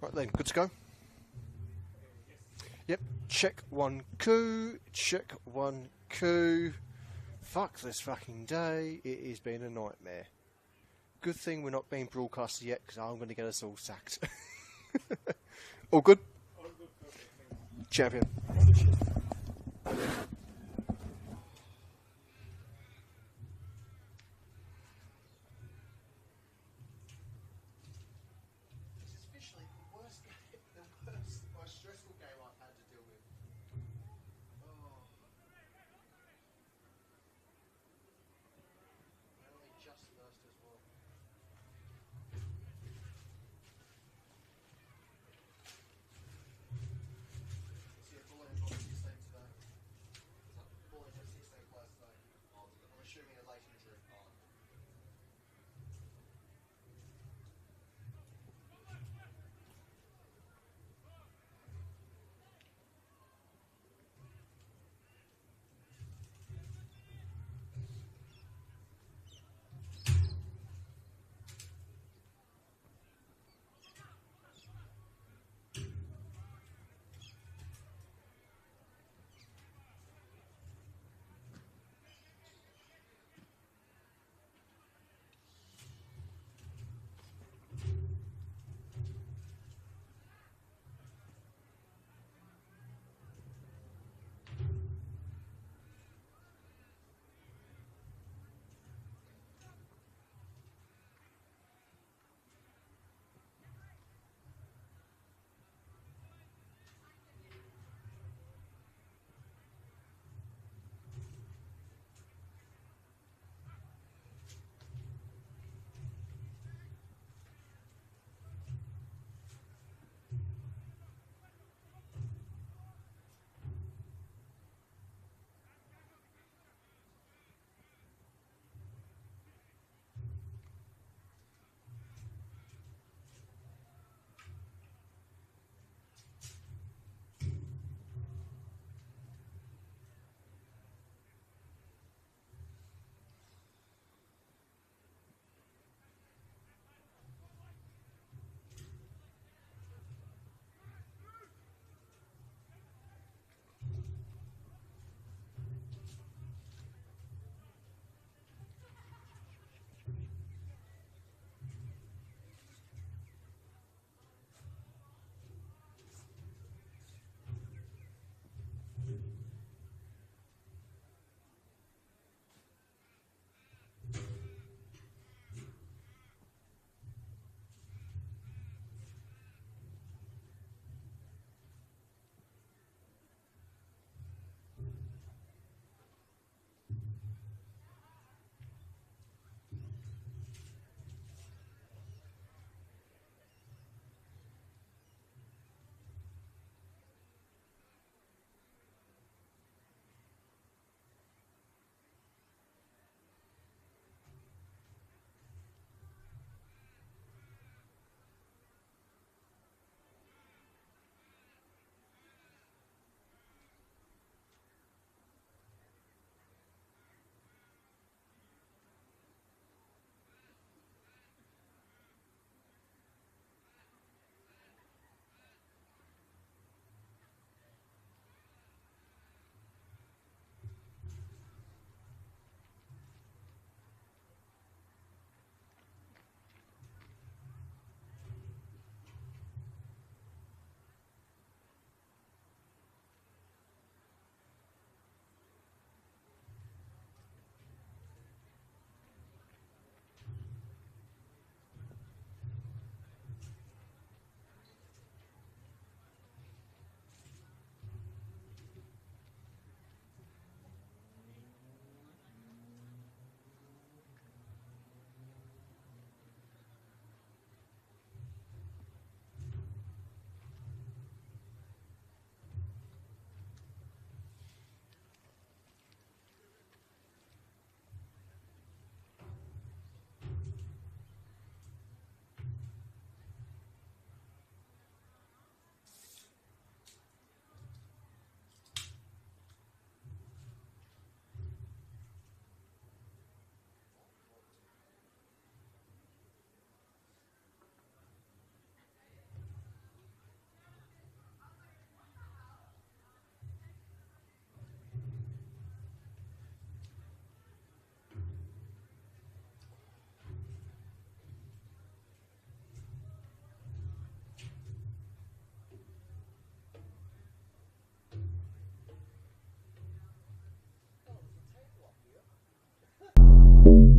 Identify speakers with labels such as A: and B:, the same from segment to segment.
A: Right then, good to go? Yep, check 1 coup, check 1 coup. Fuck this fucking day, it has been a nightmare. Good thing we're not being broadcasted yet, because I'm going to get us all sacked. All good?
B: All good, perfect.
A: Champion.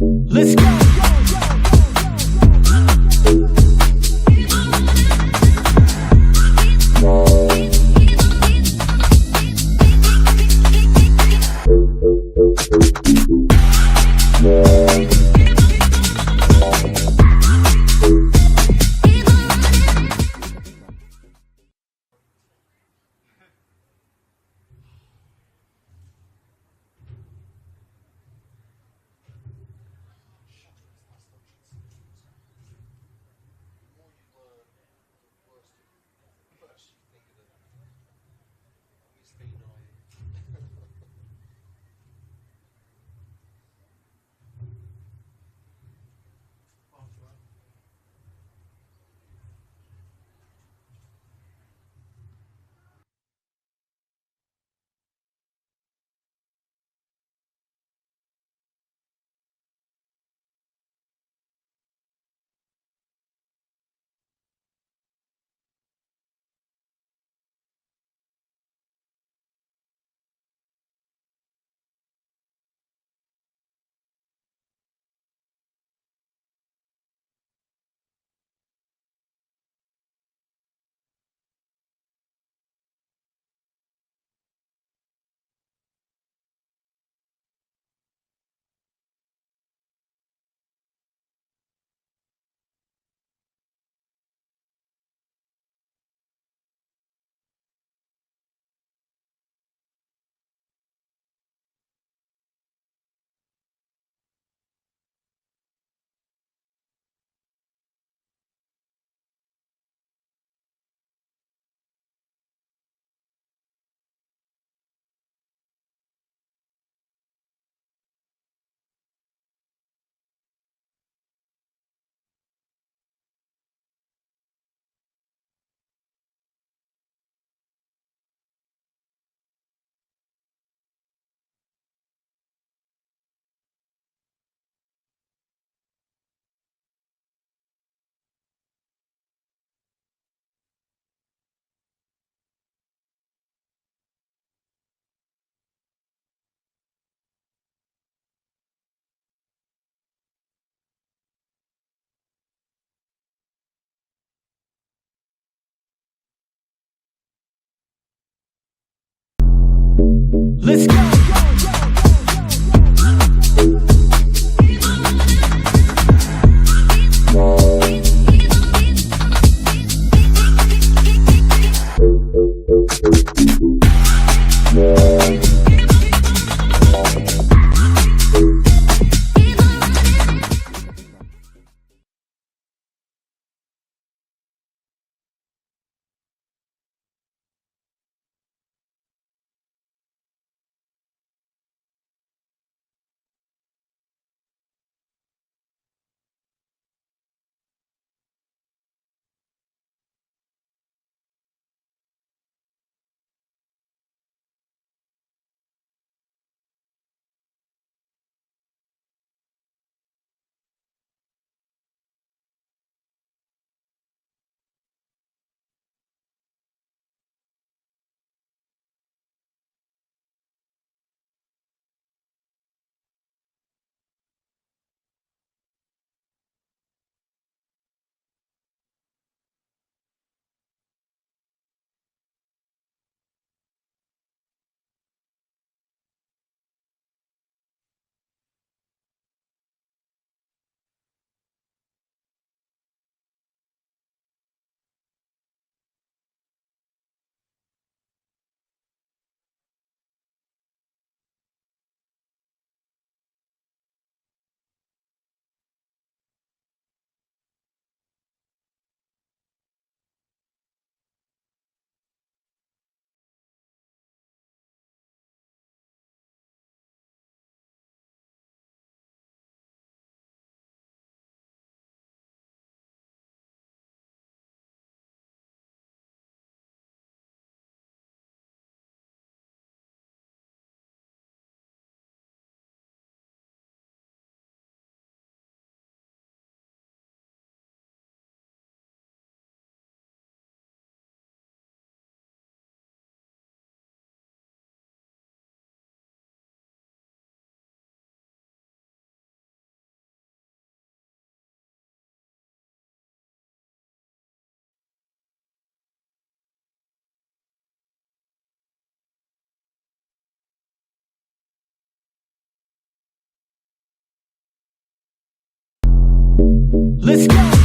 C: Let's go. Let's go. Let's go.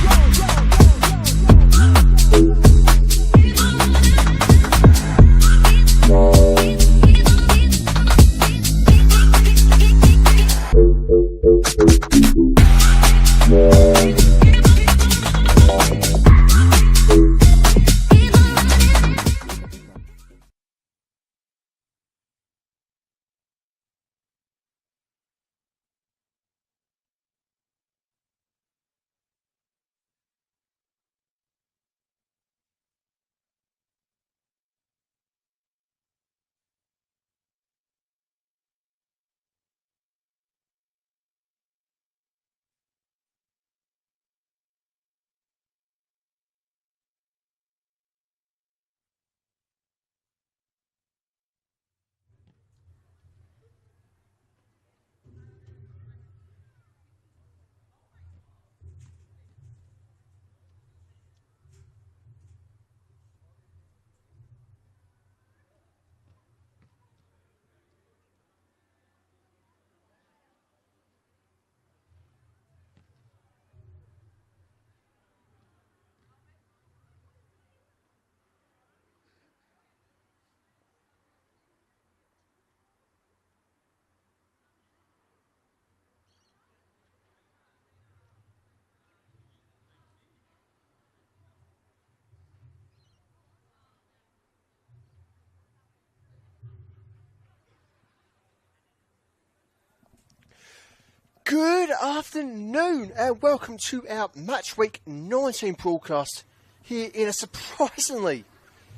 A: Good afternoon and welcome to our Match Week 19 broadcast here in a surprisingly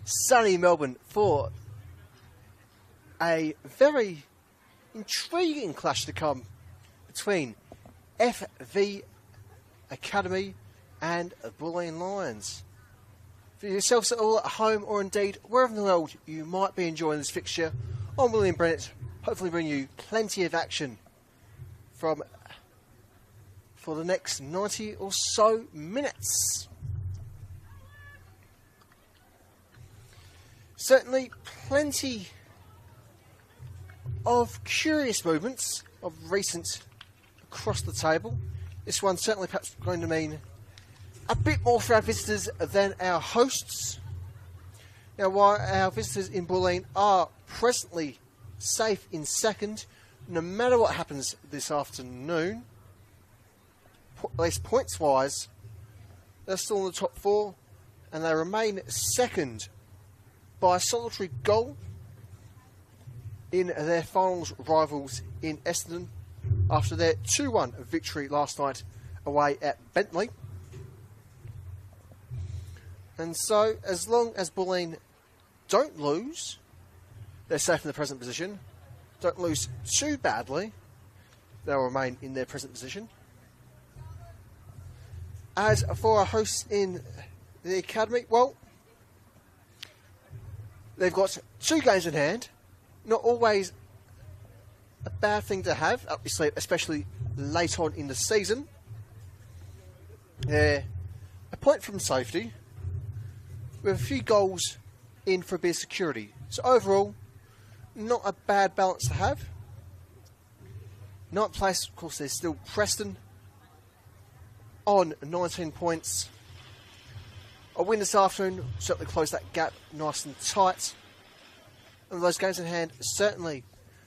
A: sunny Melbourne for a very intriguing clash to come between FV Academy and Bulleen Lions. For yourselves all at home or indeed wherever in the world you might be enjoying this fixture, I'm William Brennett, hopefully bring you plenty of action for the next 90 or so minutes. Certainly plenty of curious movements of recent across the table. This one certainly perhaps going to mean a bit more for our visitors than our hosts. Now, while our visitors in Bulleen are presently safe in second, no matter what happens this afternoon, at least points-wise, they're still in the top four, and they remain second by a solitary goal in their finals rivals in Essendon after their 2-1 victory last night away at Bentley. And so, as long as Bulleen don't lose, they're safe in the present position. Don't lose too badly, they'll remain in their present position. As for our hosts in the Academy, well, they've got 2 games in hand. Not always a bad thing to have, up your sleeve, especially late on in the season. They're a point from safety, with a few goals in for a bit of security. So overall, not a bad balance to have. Ninth place, of course, there's still Preston on 19 points. A win this afternoon will certainly close that gap nice and tight. And those games in hand, certainly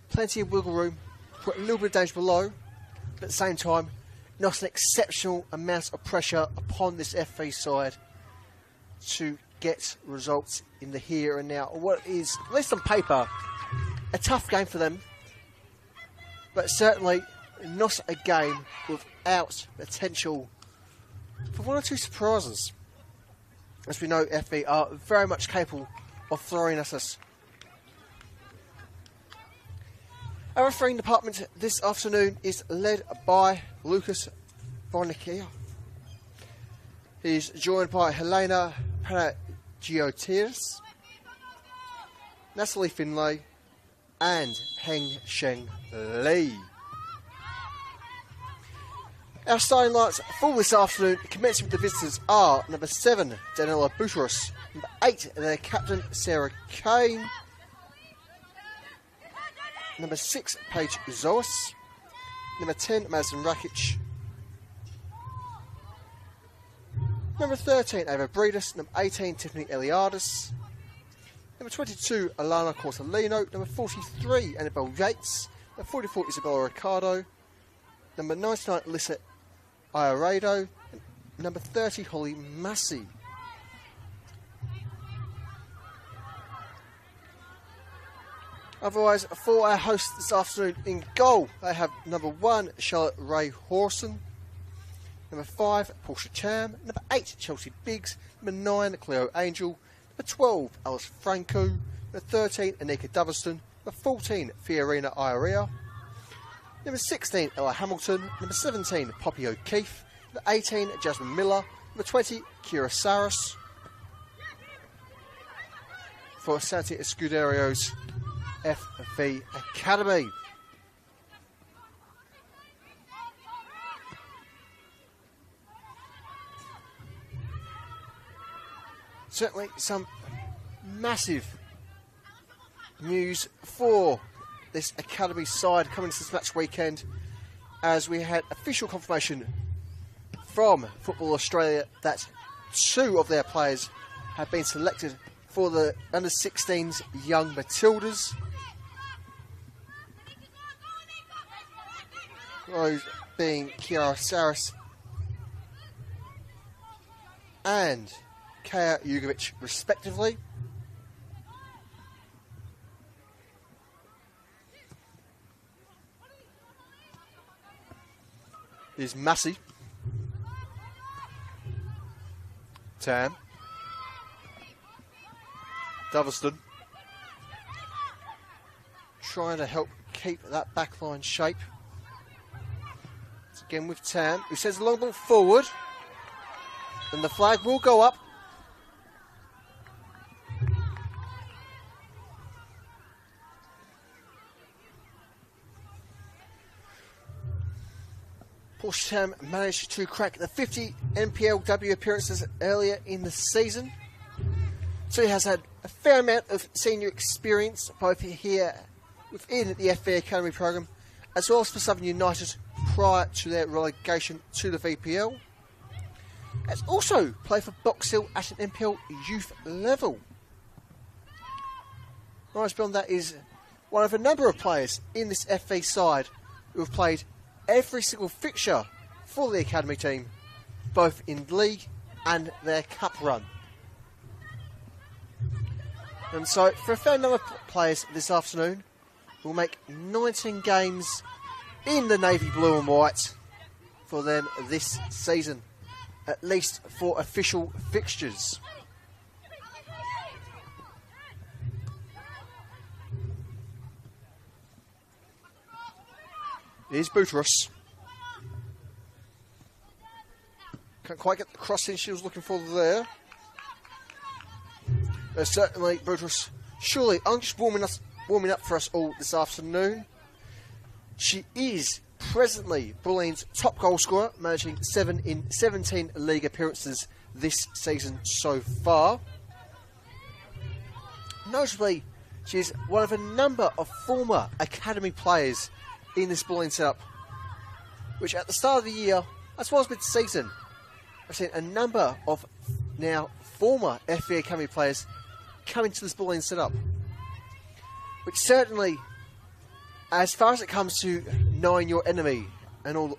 A: plenty of wiggle room, put a little bit of danger below, but at the same time, not an exceptional amount of pressure upon this FV side to get results in the here and now. What is, at least on paper, a tough game for them, but certainly not a game without potential for 1 or 2 surprises. As we know, FV are very much capable of throwing at us. Our refereeing department this afternoon is led by Lucas Bonicia. He's joined by Helena Panagiotis, Natalie Finlay, and Heng Sheng Lee. Our starting lineups for this afternoon, commencing with the visitors, are number 7, Danila Buteros, number 8, their captain, Sarah Kane, number 6, Paige Zoas, number 10, Madison Rakic, Number 13, Ava Breedis. Number 18, Tiffany Eliadis. Number 22, Alana Cortolino. Number 43, Annabelle Yates. Number 44, Isabella Ricardo. Number 99, Alyssa Ioredo. Number 30, Holly Massey. Otherwise, for our hosts this afternoon in goal, they have number 1, Charlotte Ray Horson. Number 5, Portia Cham. Number 8, Chelsea Biggs. Number 9, Cleo Angel. Number 12, Alice Franco. Number 13, Anika Doverston. Number 14, Fiorina Ioria. Number 16, Ella Hamilton. Number 17, Poppy O'Keefe. Number 18, Jasmine Miller. Number 20, Kira Saris. For Santi Escuderio's FV Academy. Certainly some massive news for this Academy side coming to this match weekend, as we had official confirmation from Football Australia that 2 of their players have been selected for the under-16s Young Matildas. Those being Kiara Saris and Kaya Jugovic respectively. Is Massey, Tam, Doverston, trying to help keep that backline shape. It's again with Tam, who sends the long ball forward, and the flag will go up. Tam managed to crack the 50 NPLW appearances earlier in the season, so he has had a fair amount of senior experience both here within the FV Academy program as well as for Southern United prior to their relegation to the VPL. Has also played for Box Hill at an NPL youth level. Rise beyond that is one of a number of players in this FV side who have played every single fixture for the Academy team, both in league and their cup run. And so, for a fair number of players this afternoon, we'll make 19 games in the navy blue and white for them this season, at least for official fixtures. Here's Butrus. Can't quite get the cross in she was looking for there. Certainly, Butrus, surely, I'm just warming up for us all this afternoon. She is presently Bulleen's top goal scorer, managing 7 in 17 league appearances this season so far. Notably, she is one of a number of former Academy players in this Bulleen setup, which at the start of the year, as well as mid-season, I've seen a number of now former FV Academy players come into this Bulleen setup, which certainly, as far as it comes to knowing your enemy and all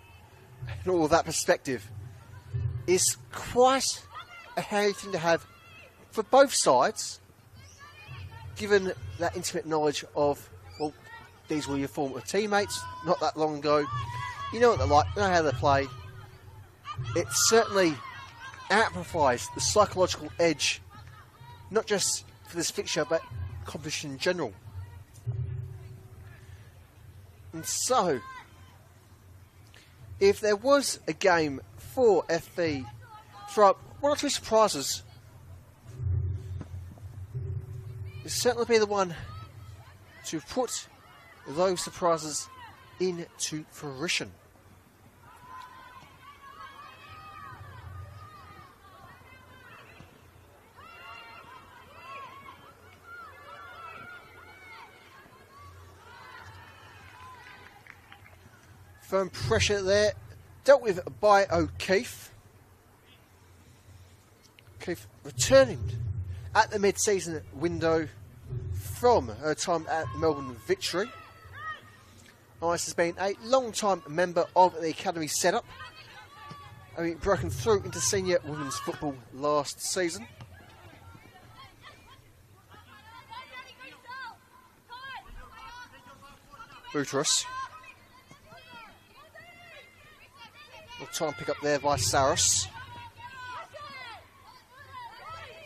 A: of that perspective, is quite a handy thing to have for both sides, given that intimate knowledge of, well, these were your former teammates not that long ago. You know what they're like, you know how they play. It certainly amplifies the psychological edge, not just for this fixture, but competition in general. And so, if there was a game for FV, throw up 1 or 2 surprises, it'd certainly be the one to put those surprises into fruition. Firm pressure there, dealt with by O'Keefe. Keith returning at the mid-season window from her time at Melbourne Victory. Ice has been a long-time member of the academy setup, having broken through into senior women's football last season. Boutrous. Well, time pick up there by Saris.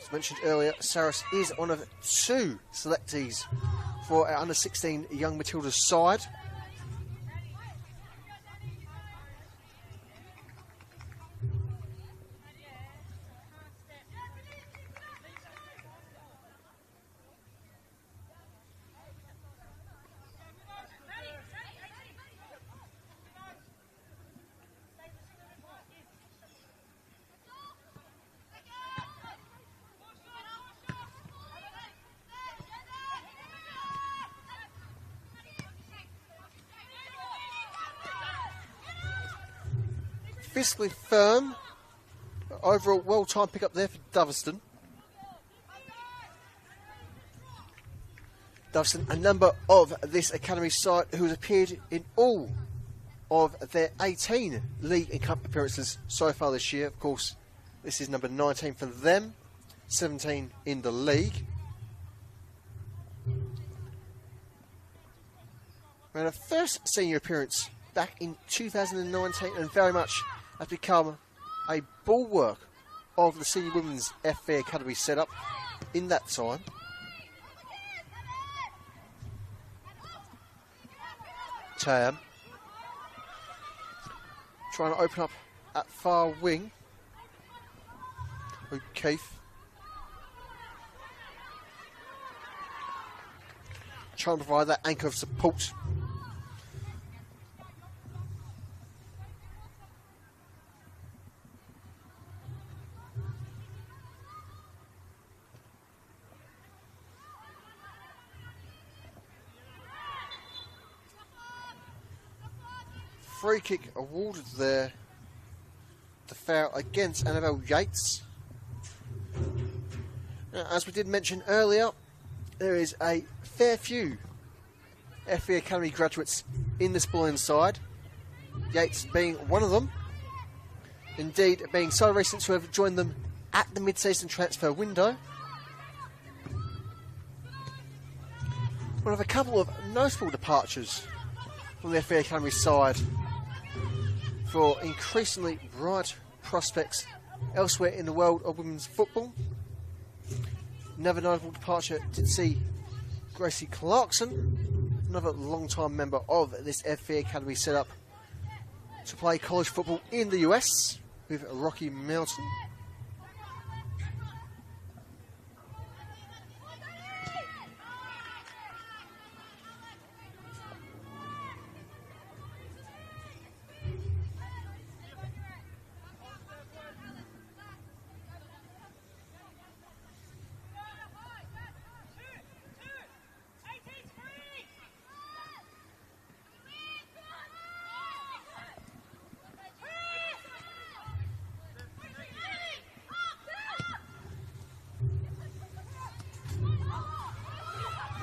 A: As mentioned earlier, Saris is one of 2 selectees for our under-16 Young Matildas side. Physically firm, but overall well-timed pick up there for Doveston. Doveston, a number of this academy side who has appeared in all of their 18 league and cup appearances so far this year. Of course, this is number 19 for them, 17 in the league. And a first senior appearance back in 2019, and very much has become a bulwark of the senior women's FA academy setup in that time. Tam trying to open up at far wing. O'Keefe trying to provide that anchor of support. Free kick awarded there. The foul against Annabelle Yates. Now, as we did mention earlier, there is a fair few FE Academy graduates in this Bulleen side. Yates being one of them. Indeed, being so recent to have joined them at the mid-season transfer window. One of a couple of notable departures from the FE Academy side for increasingly bright prospects elsewhere in the world of women's football. Another notable departure did see Gracie Clarkson, another long-time member of this FE Academy setup, to play college football in the US with Rocky Mountain.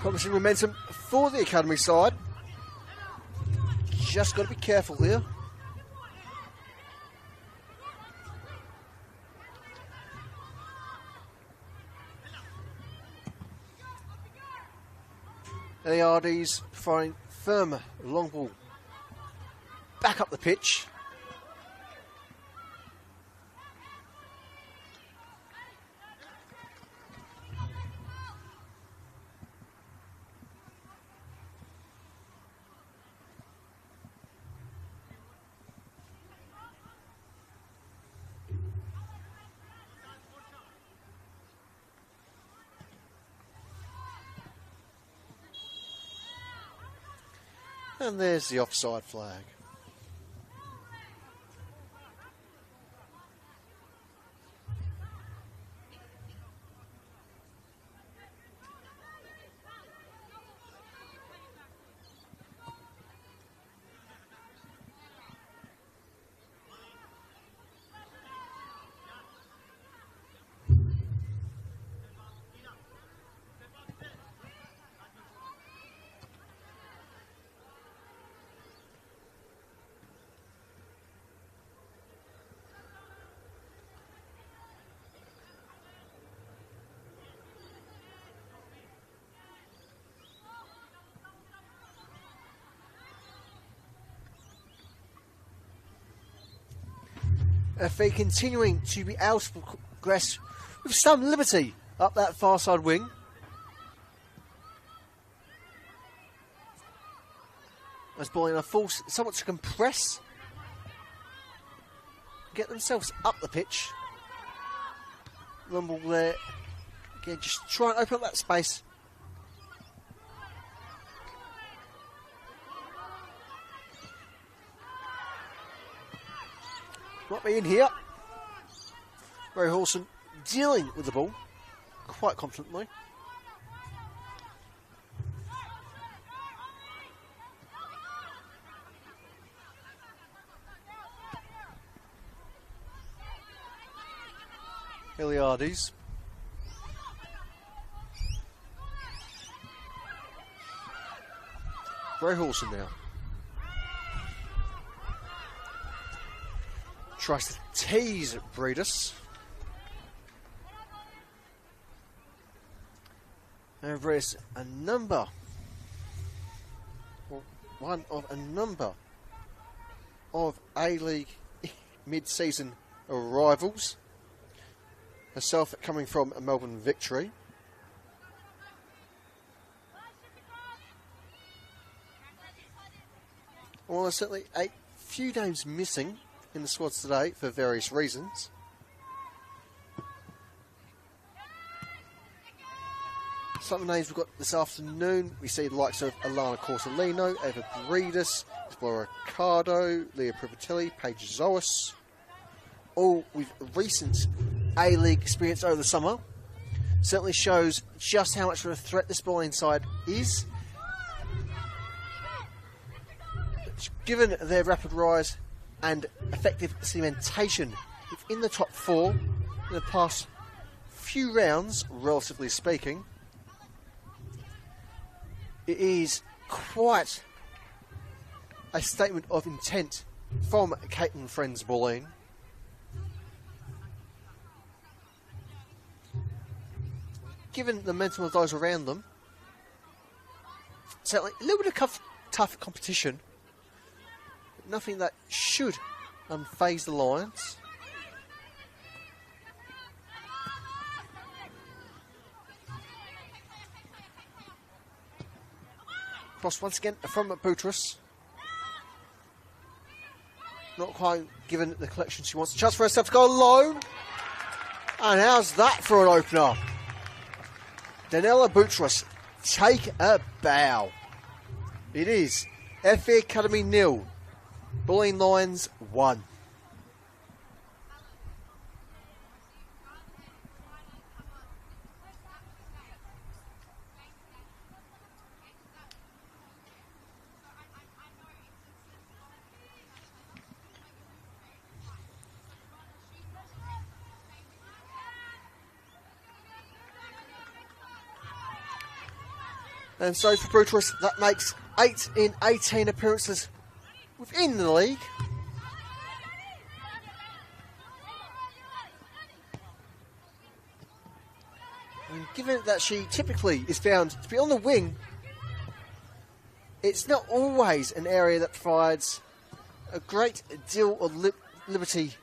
A: Promising momentum for the academy side. Just got to be careful here. ARDs providing firm long ball back up the pitch. And there's the offside flag. FA continuing to be able to progress with some liberty up that far side wing. As Bulleen are forced somewhat to compress, get themselves up the pitch. Long ball there. Again, just try and open up that space. Might be in here. Ray Hawson dealing with the ball quite confidently. Iliades. Ray Hawson now. Tries to tease Breedis. And Breedis, one of a number of A-League mid-season arrivals. Herself coming from a Melbourne Victory. Well, there's certainly a few names missing in the squads today for various reasons. Some of the names we've got this afternoon, we see the likes of Alana Cortolino, Eva Breedis, Explora Ricardo, Leah Privatelli, Paige Zoas, all with recent A-League experience over the summer. Certainly shows just how much of a threat this Bulleen side is. Given their rapid rise and effective cementation within the top four in the past few rounds, relatively speaking, it is quite a statement of intent from Caitlin Friends Bulleen. Given the momentum of those around them, certainly a little bit of tough competition. Nothing that should unfaze the Lions. Cross once again from Boutros. Not quite given the collection she wants. Chance for herself to go alone. And how's that for an opener? Danella Boutros, take a bow. It is FA Academy 0. Bulleen Lions 1. And so for Boutros, that makes 8 in 18 appearances within the league. And given that she typically is found to be on the wing, it's not always an area that provides a great deal of liberty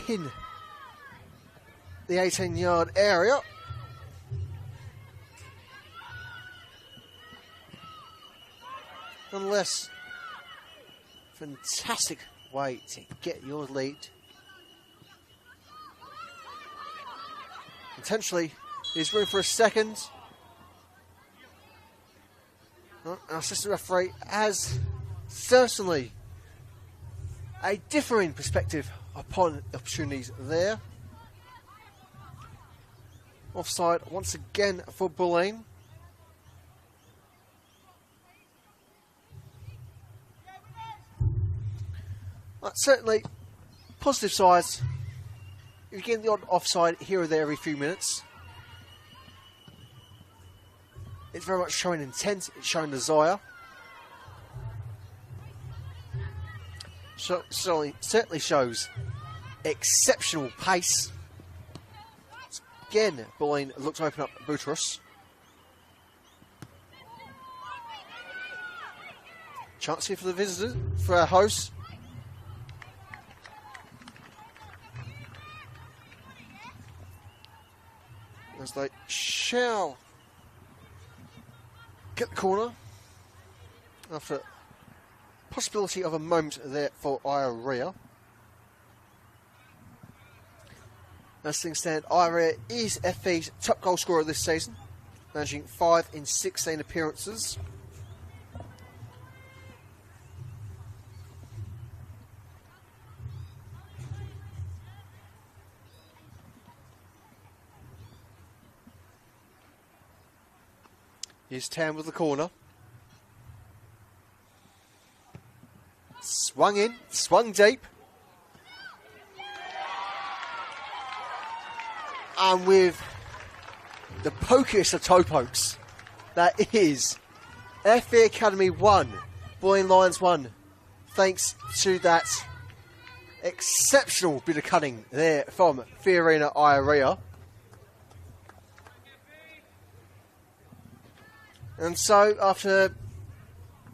A: in the 18-yard area. Nonetheless, fantastic way to get your lead. Potentially, there's room for a second. Our assistant referee has certainly a differing perspective upon the opportunities there. Offside once again for Bulleen. Certainly, positive sides. You get the odd offside here or there every few minutes. It's very much showing intent, it's showing desire. Certainly shows exceptional pace. Again, Bulleen looks to open up Boutros. Chance here for the visitors, for our hosts. as they shall get the corner after possibility of a moment there for Irea. As things stand, Irea is FV's top goal scorer this season, managing 5 in 16 appearances. Here's Tam with the corner. Swung in, swung deep. And with the pokiest of toe pokes, that is FV Academy 1, Bulleen Lions 1, thanks to that exceptional bit of cutting there from Fiorina Irea. And so, after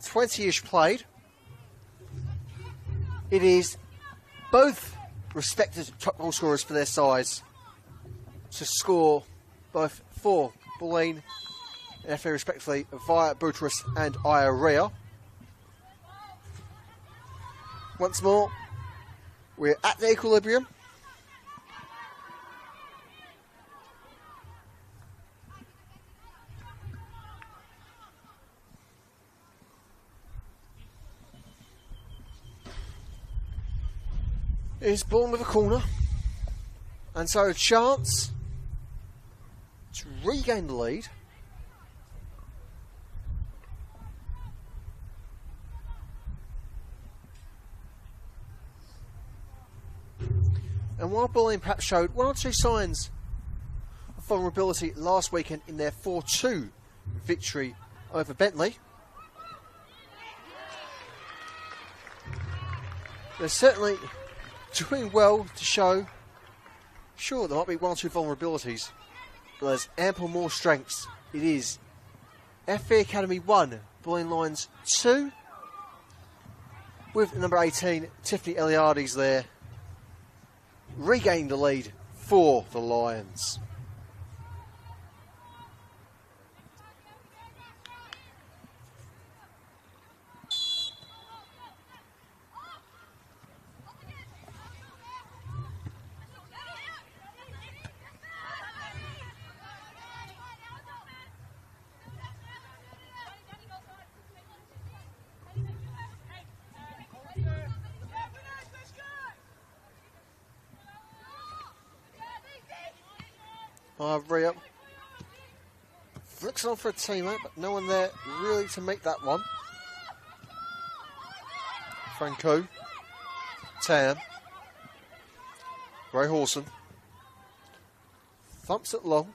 A: 20-ish played, it is both respected top goal scorers for their size to score both for Bulleen and FA respectively via Butrus and Irea. Once more, we're at the equilibrium. Is Bulleen with a corner, and so a chance to regain the lead. And while Bulleen perhaps showed one or two signs of vulnerability last weekend in their 4-2 victory over Bentley, they're certainly doing well to show. Sure, there might be one or two vulnerabilities, but there's ample more strengths. It is FV Academy 1, Bulleen Lions 2, with number 18, Tiffany Eliades there, regaining the lead for the Lions. Irea flicks on for a teammate, but no one there really to make that one. Franco, Tam, Ray Hawson, thumps it long.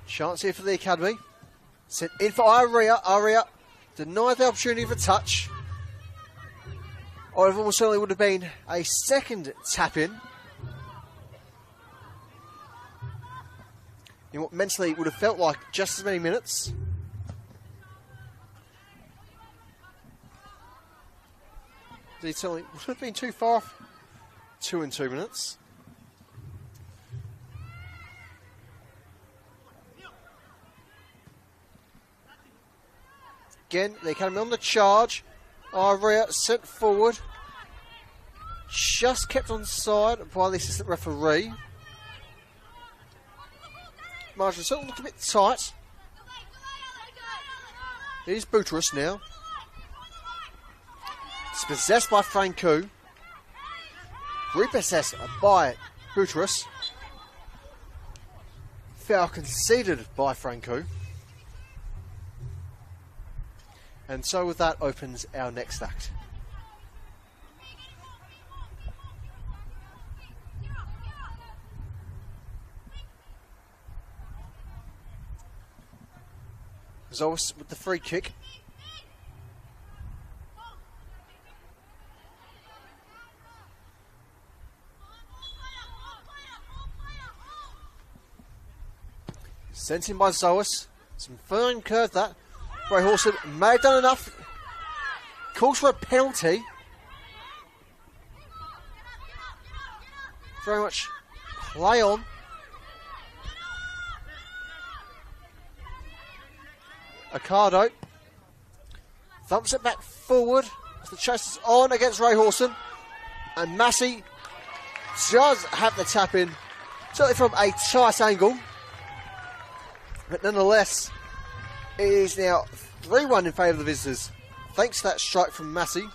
A: Chance here for the Academy. Sent in for Irea. Irea denied the opportunity of a touch. Or it almost certainly would have been a second tap-in. In what mentally would have felt like just as many minutes. It certainly would have been too far off 2 and 2 minutes. Again, the Academy on the charge. Irea sent forward. Just kept on side by the assistant referee. Margin certainly looked a bit tight. Here's Butrus now. It's possessed by Franco. Repossessed by Butrus. Foul conceded by Franco. And so with that opens our next act. Zois with the free kick. Sent in by Zois. Some fine curve that. Ray Hawson may have done enough Calls for a penalty. Very much play on. Ocado thumps it back forward as the chase is on against Ray Horson. And Massey does have the tap in, certainly from a tight angle. But nonetheless, it is now 3-1 in favour of the visitors, thanks to that strike from Massey.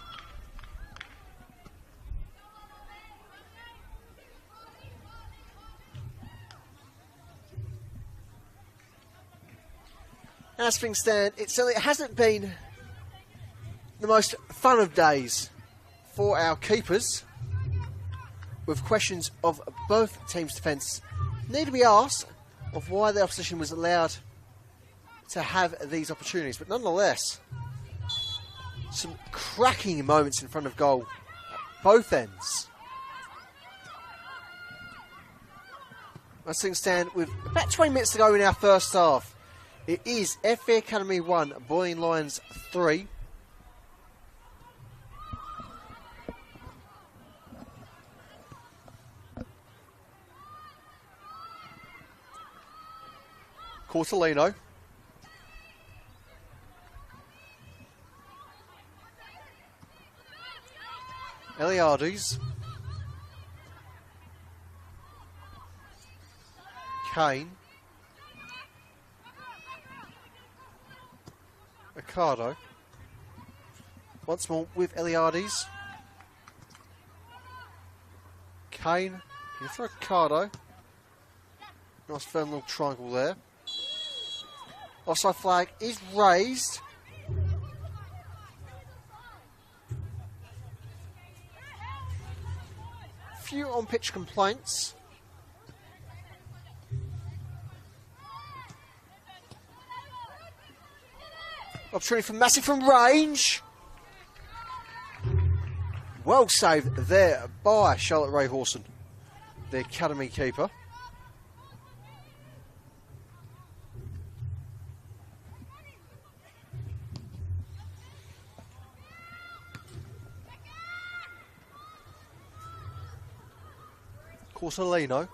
A: As things stand, it certainly hasn't been the most fun of days for our keepers, with questions of both teams' defence need to be asked of why the opposition was allowed to have these opportunities. But nonetheless, some cracking moments in front of goal at both ends. As things stand, with about 20 minutes to go in our first half, it is FA Academy 1, Bulleen Lions 3. Cortolino. Eliades. Kane. Ocado. Once more with Eliades. Kane. In for Ocado. Nice firm little triangle there. Offside flag is raised. Few on-pitch complaints. Opportunity for Massey from range. Well saved there by Charlotte Ray Horson, the academy keeper. Cortolino.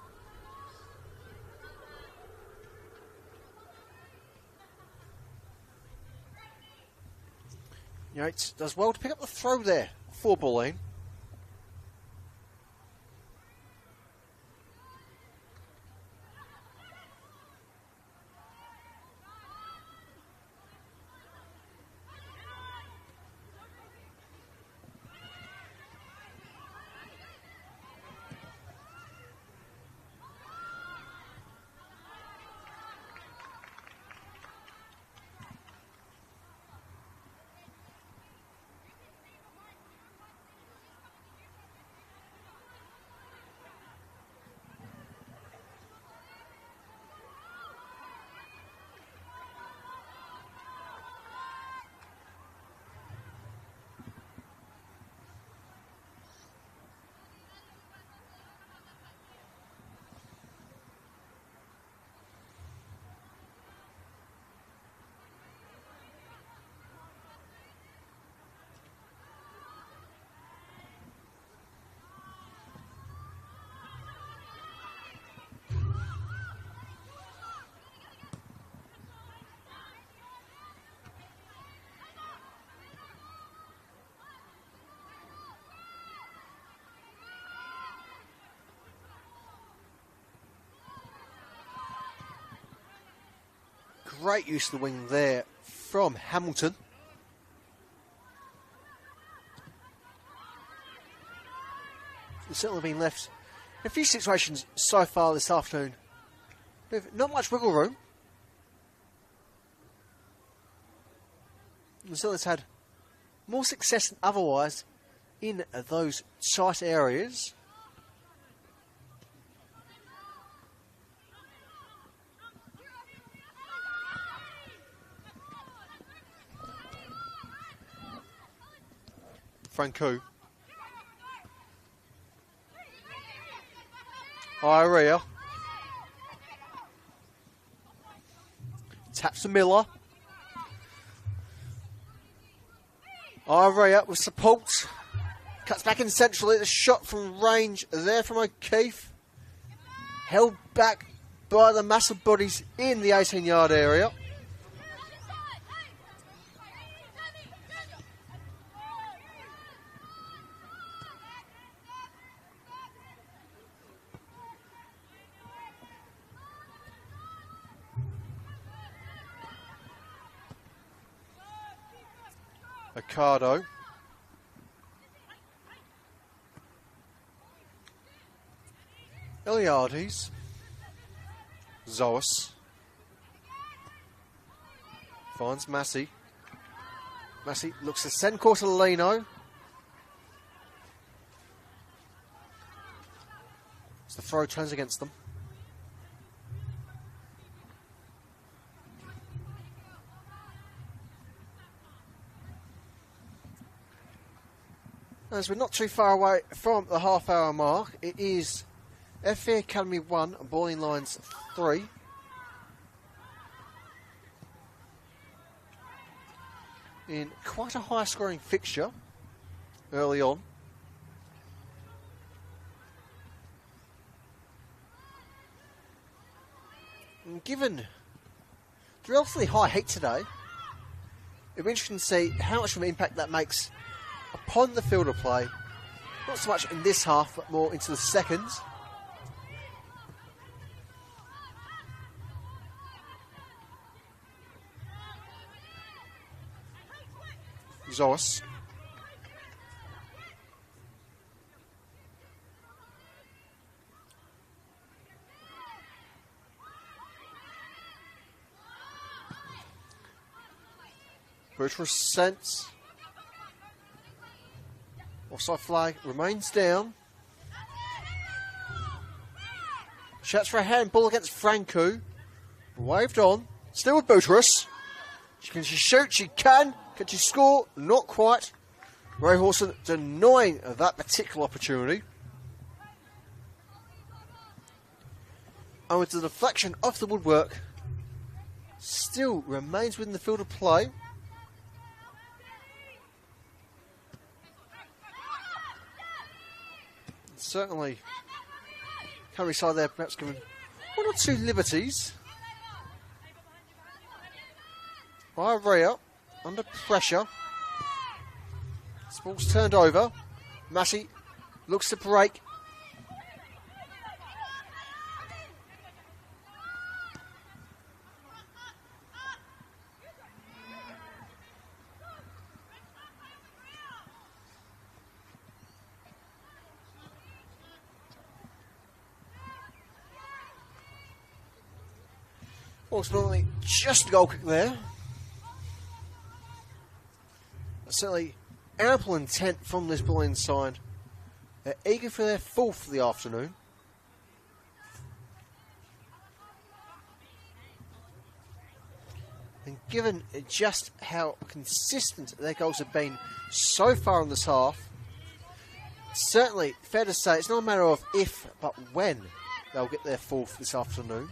A: Yates does well to pick up the throw there for Bulleen. Great use of the wing there from Hamilton. It's certainly been left in a few situations so far this afternoon with not much wiggle room. And so it's had more success than otherwise in those tight areas. Franco. Iria. Taps to Miller. Area with support. Cuts back in centrally. The shot from range there from O'Keefe. Held back by the massive bodies in the 18-yard area. Ocado. Eliades. Zoas. Finds Massey. Massey looks to send course to Leno. As the throw turns against them. As we're not too far away from the half-hour mark, it is FA Academy 1 and Bulleen Lions 3. In quite a high-scoring fixture early on. And given the relatively high heat today, it'll be interesting to see how much of an impact that makes upon the field of play. Not so much in this half, but more into the seconds. Zoas. Butcher sent. Offside flag remains down. Shouts for a handball against Franco. Waved on. Still with Butcherus. Can she shoot? She can. Can she score? Not quite. Ray Horson denying that particular opportunity. And with the deflection off the woodwork, still remains within the field of play. Certainly, Curry side there perhaps given one or two liberties. Area under pressure. Ball's turned over. Massey looks to break. Ultimately, just a goal kick there. Certainly ample intent from this Bulleen side. They're eager for their fourth of the afternoon. And given just how consistent their goals have been so far in this half, certainly fair to say it's not a matter of if, but when they'll get their fourth this afternoon.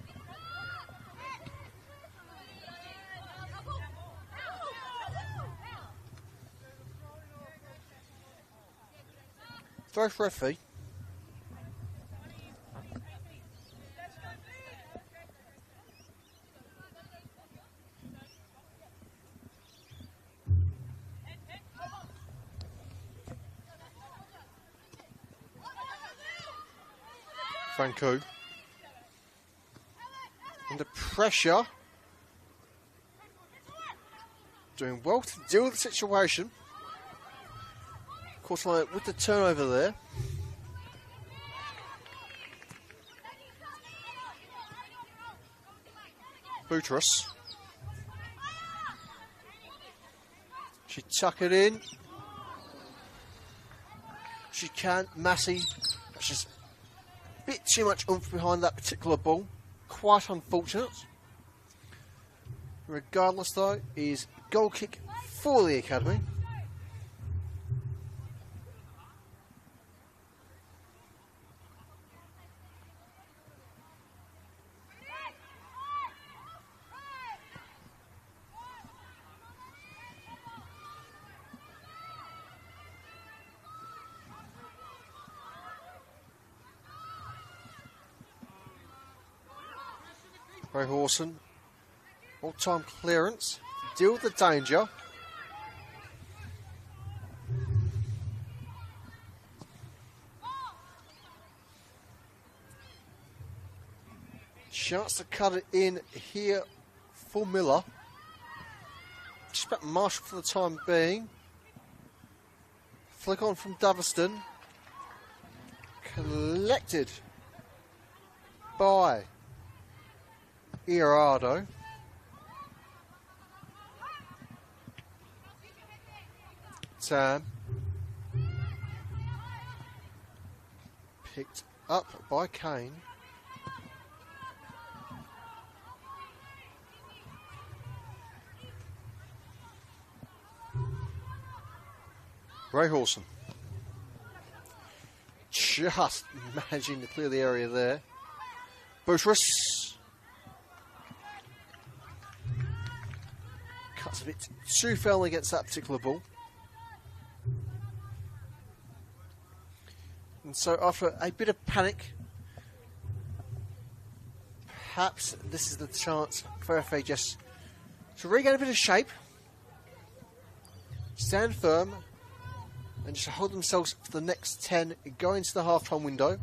A: Throw for a fee. Franco. Under pressure. Doing well to deal with the situation. Of course, like with the turnover there. Buttress. She tuck it in. She can. Massey. She's a bit too much oomph behind that particular ball. Quite unfortunate. Regardless, though, is goal kick for the academy. Ray Hawson. All-time clearance. Deal with the danger. Chance to cut it in here for Miller. Just about Marshall for the time being. Flick on from Doveston. Collected by Irado. Tam. Picked up by Kane. Ray Hawson. Just managing to clear the area there. Boutros. Cuts a bit too firmly against that particular ball. And so after a bit of panic, perhaps this is the chance for FA just to regain a bit of shape, stand firm, and just hold themselves for the next 10, go into the half-time window.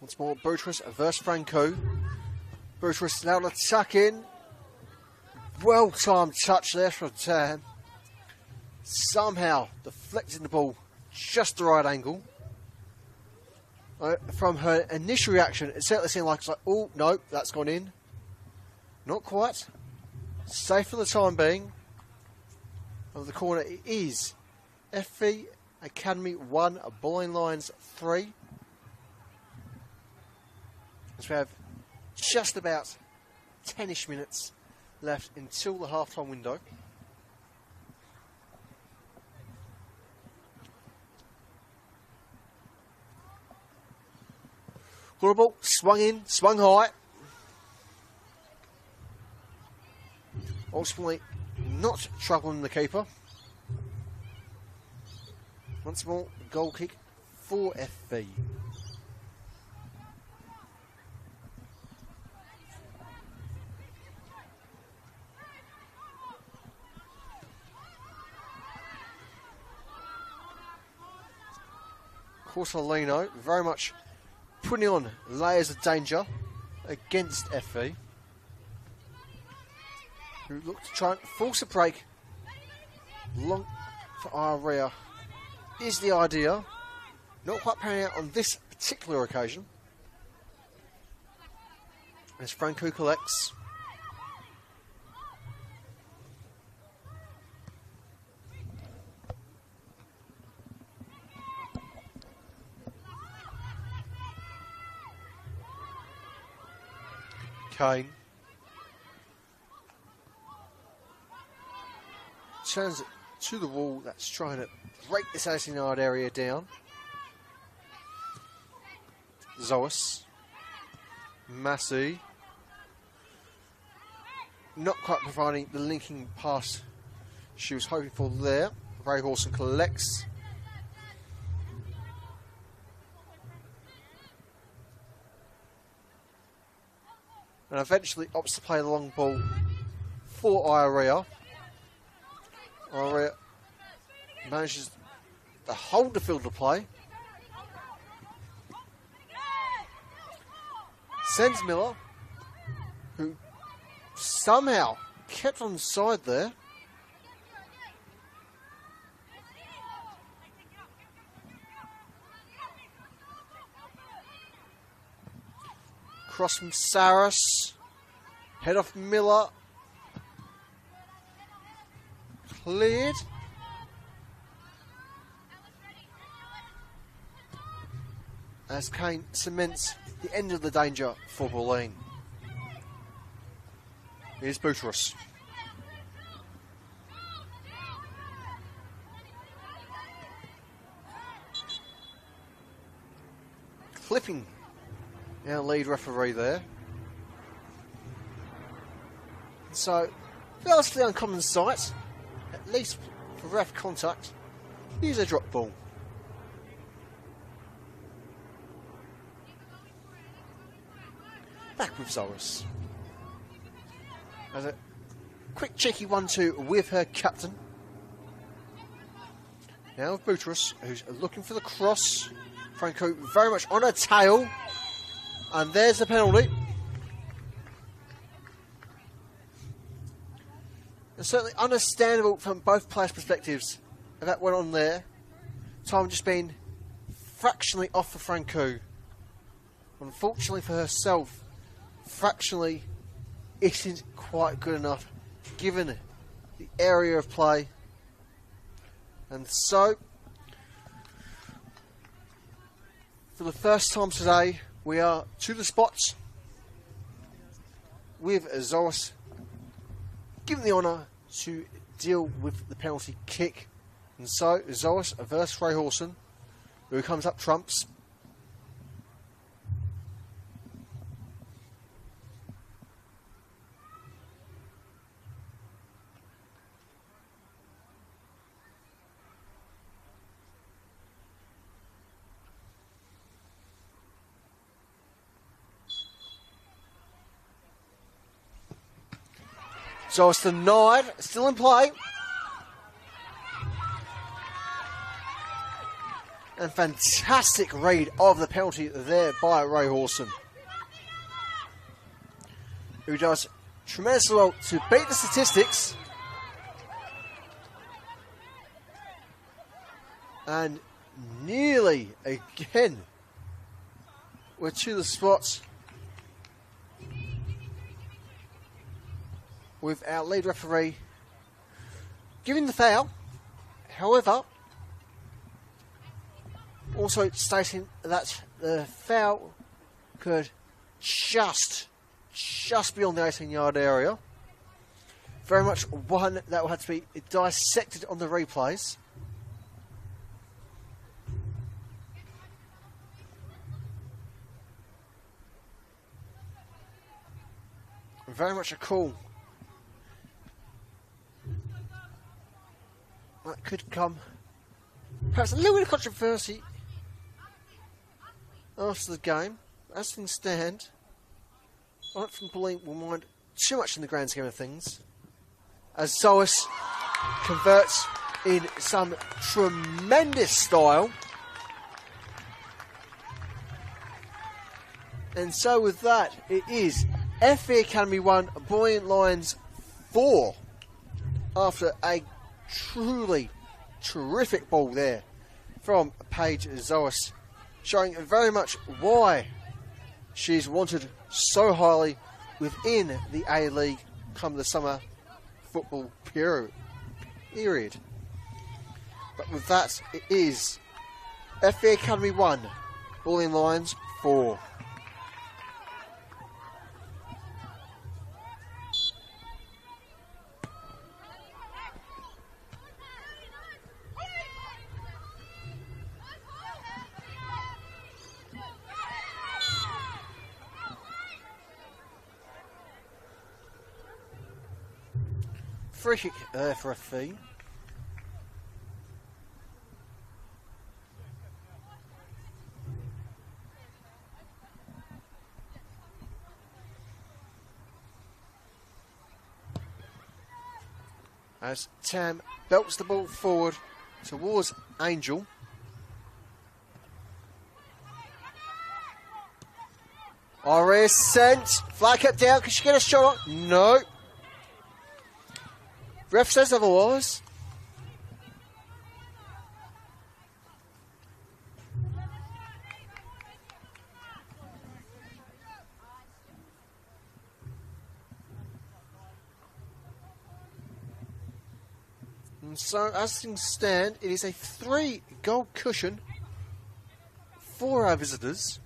A: Once more, Boutros versus Franco. Boutros now to tuck in. Well-timed touch there from Tam. Somehow deflecting the ball just the right angle. From her initial reaction, it certainly seemed like it's like, oh, no, that's gone in. Not quite. Safe for the time being. Over the corner it is FV Academy 1, Bulleen Lions 3. As we have just about 10-ish minutes left until the half-time window. Corner ball, swung in, swung high. Ultimately, not troubling the keeper. Once more, goal kick for FV. Cortolino very much putting on layers of danger against FV, who look to try and force a break. Long for Area is the idea. Not quite panning out on this particular occasion. As Franco collects. Kane turns it to the wall. That's trying to break this 18-yard area down. Zoas. Massey. Not quite providing the linking pass she was hoping for there. Ray Hawson collects. And eventually opts to play the long ball for Area. Area manages to hold the field of play. Sends Miller, who somehow kept on side there. Cross from Saris. Head off Miller. Cleared. As Kane cements the end of the danger for Bulleen. Here's Boutros. clipping our lead referee there. So, relatively uncommon sight, at least for ref contact. Here's a drop ball. Back with Zoris. As a quick cheeky 1-2 with her captain. Now with Boutros, who's looking for the cross. Franco very much on her tail. And there's the penalty. And certainly understandable from both players' perspectives that went on there. Time just being fractionally off for Franco. Unfortunately for herself, fractionally isn't quite good enough given the area of play. And so, for the first time today, we are to the spots with Zoris given the honour to deal with the penalty kick. And so, Zoris versus Ray Horson, who comes up trumps. So it's denied, still in play. And fantastic read of the penalty there by Ray Horson, who does tremendously well to beat the statistics. And nearly again, we're to the spots with our lead referee giving the foul. However, also stating that the foul could just be on the 18-yard area. Very much one that will have to be dissected on the replays. Very much a call that could come perhaps a little bit of controversy after the game. As things stand, I don't think Bulleen will mind too much in the grand scheme of things, as Zoris converts in some tremendous style. And so with that, it is FE Academy 1, Bulleen Lions 4, after a truly terrific ball there from Paige Zoris, showing very much why she's wanted so highly within the A-League come the summer football period. But with that, it is FE Academy 1, Bulleen Lions 4. Free kick there for a fee. As Tam belts the ball forward towards Angel. Aria sent. Flag kept down. Can she get a shot on? No. Ref says otherwise. And so, as things stand, it is a 3-goal cushion for our visitors.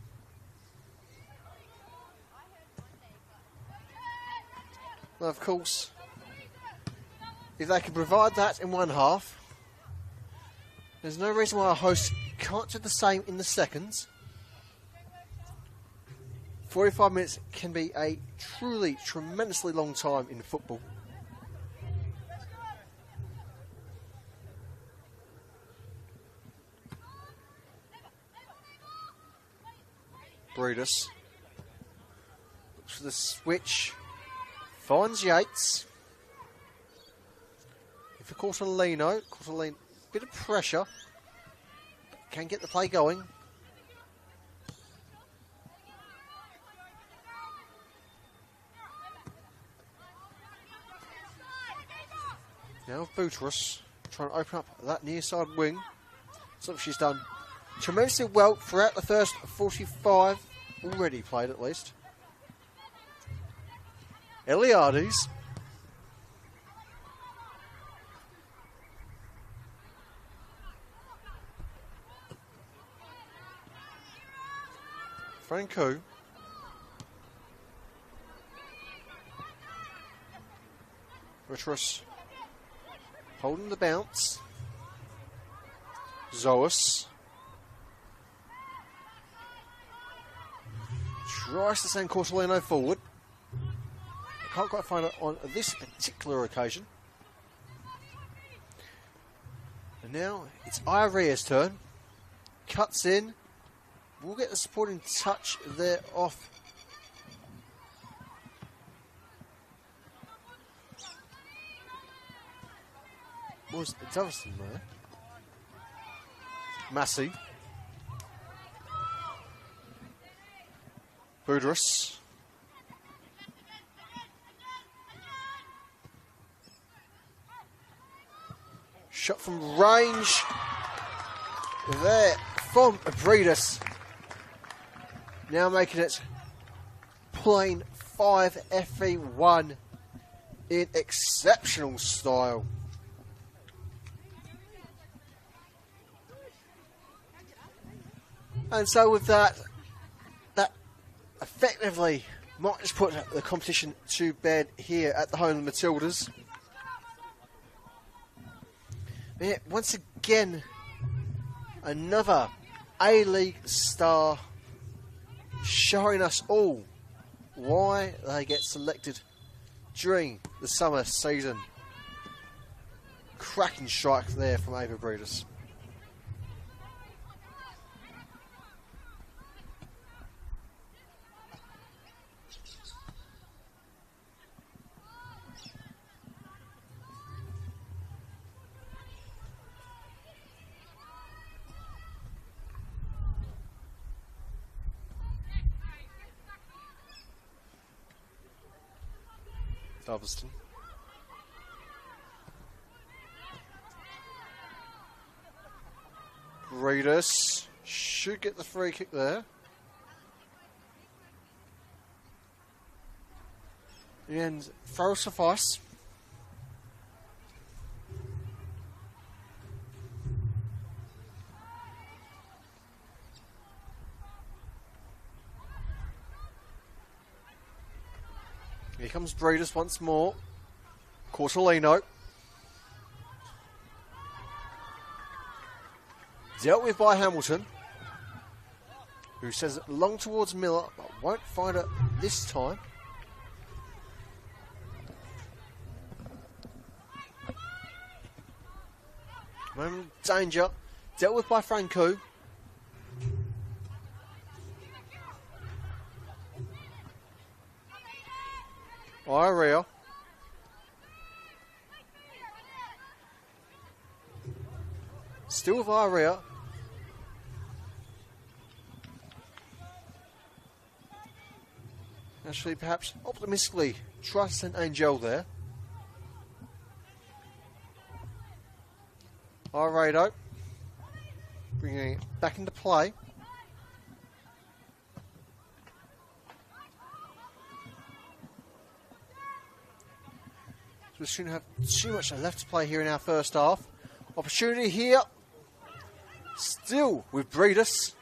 A: Well, of course, if they can provide that in one half, there's no reason why our hosts can't do the same in the seconds. 45 minutes can be a truly tremendously long time in football. Brutus looks for the switch, finds Yates. For Cortolino, bit of pressure, can get the play going. Now Butrus trying to open up that near side wing. Something she's done tremendously well throughout the first 45, already played at least. Eliades. Franco. Butrus holding the bounce. Zoas tries to send Cortolino forward. I can't quite find it on this particular occasion. And now it's Irea's turn. Cuts in. We'll get the supporting touch there off. Was Davison there? Massey. Budrus. Shot from range. There from Breedis. Now making it plain 5 FE1 in exceptional style. And so with that effectively might just put the competition to bed here at the home of the Matildas. But yet, once again, another A-League star showing us all why they get selected during the summer season. Cracking strike there from Ava Breedis. Dalveston. Breedis should get the free kick there. And throw suffice. Here comes Breedis once more. Cortolino. Dealt with by Hamilton, who says it long towards Miller, but won't find it this time. Moment of danger. Dealt with by Franco. Irea. Still with Irea. Actually, perhaps optimistically, try to send Angel there. Iredo. Bringing it back into play. We shouldn't have too much left to play here in our first half. Opportunity here. Still with Breedis.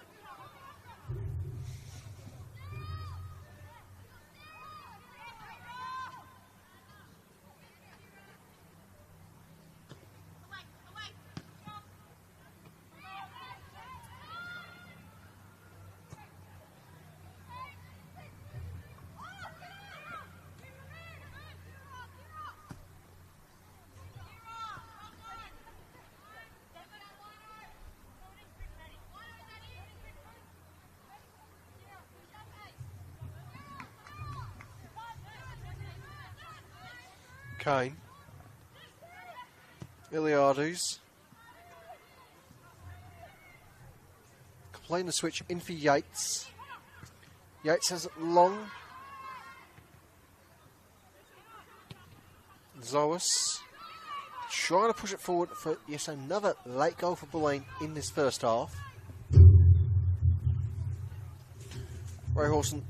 A: Kane. Iliadus. Playing the switch in for Yates. Yates has it long. Zoas trying to push it forward for yes, another late goal for Bulleen in this first half. Ray Horson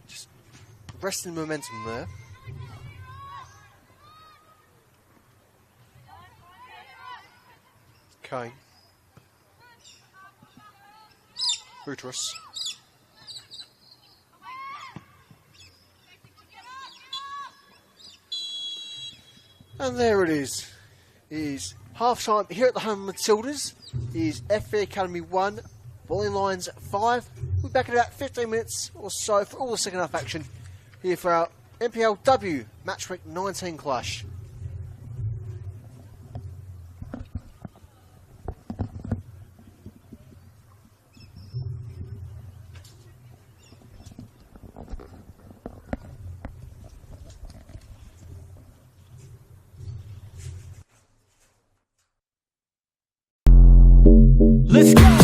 A: just resting momentum there. Kane. Buttress. And there it is. It is half time here at the home of Matildas. It is FA Academy 1, Bulleen Lions 5. We'll be back in about 15 minutes or so for all the second half action here for our NPLW Match Week 19 clash.
C: Let's go!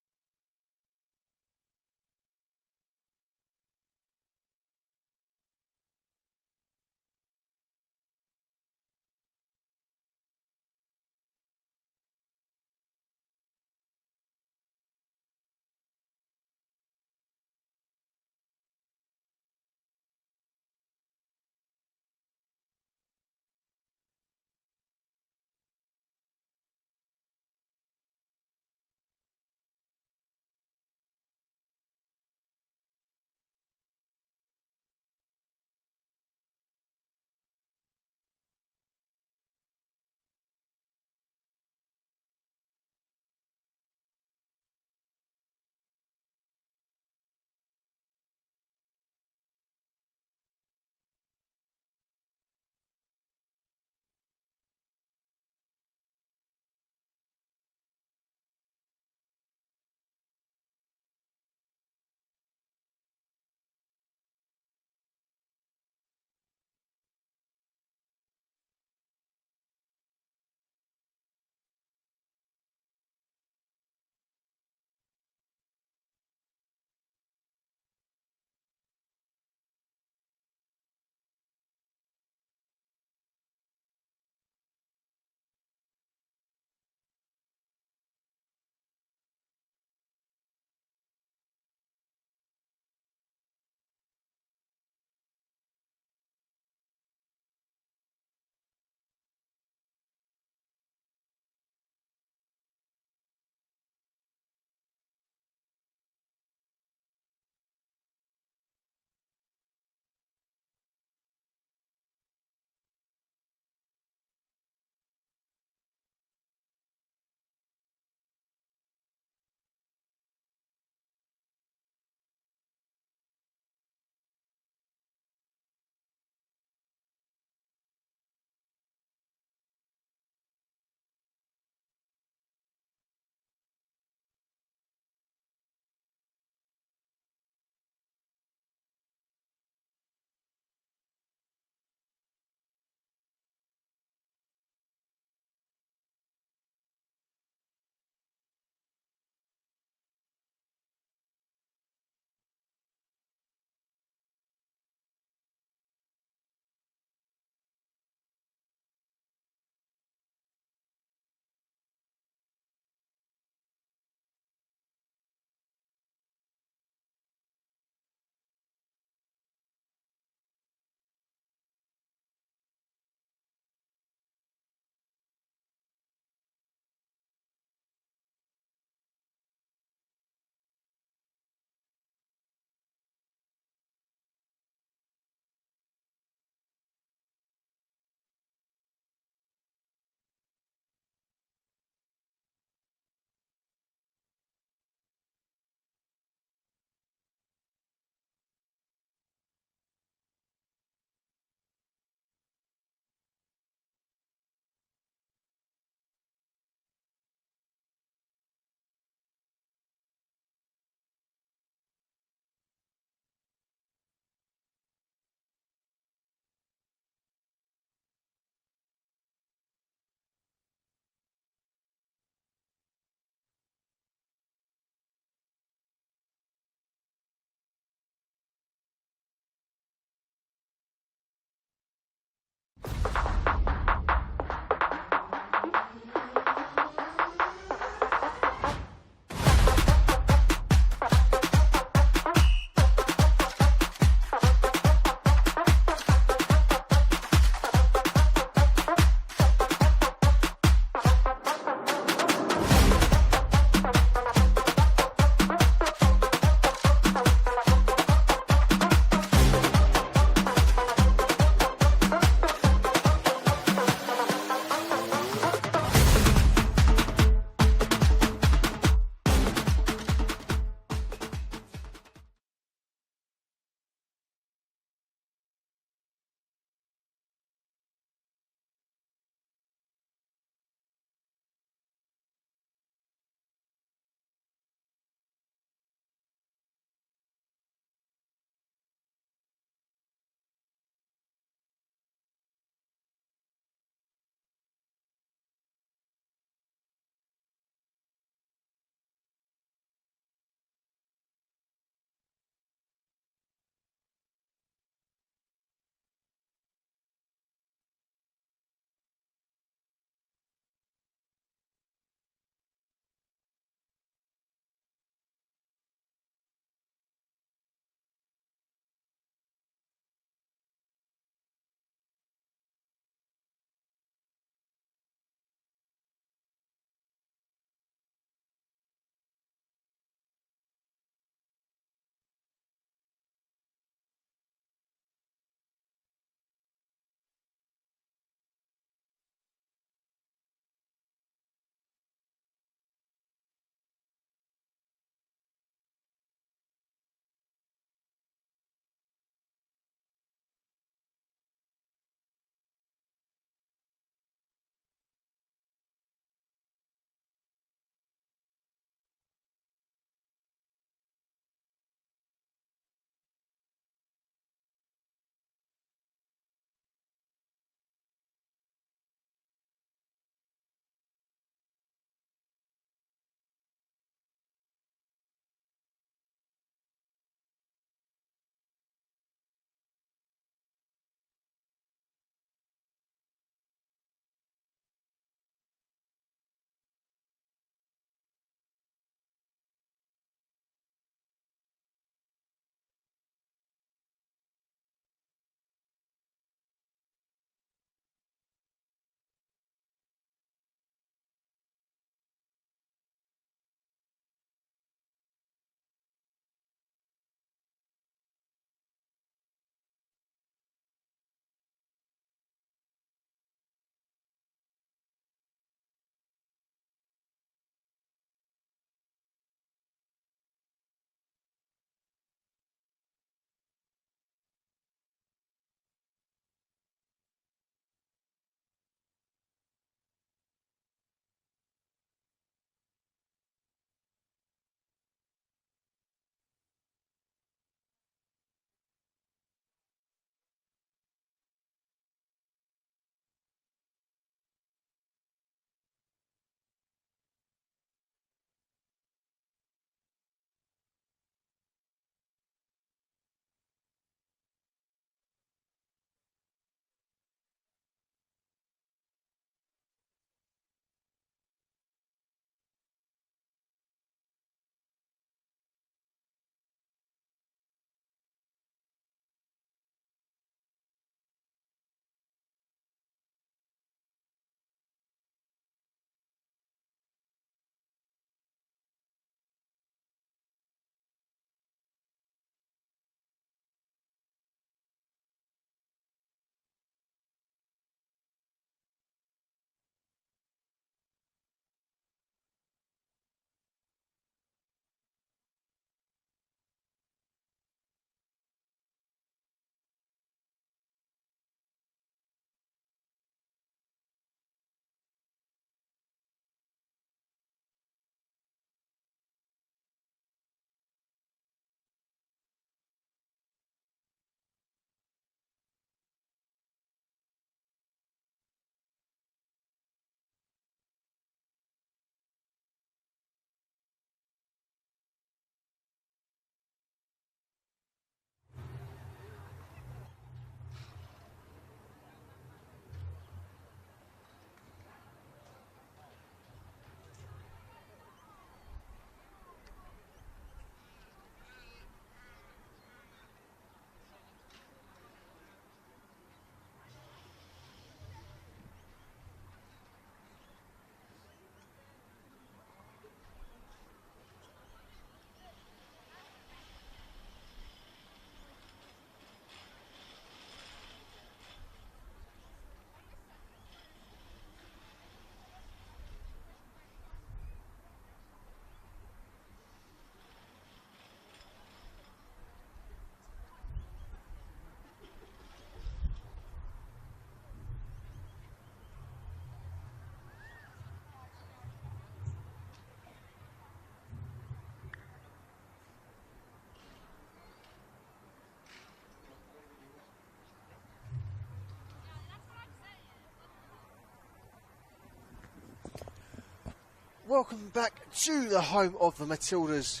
A: Welcome back to the home of the Matildas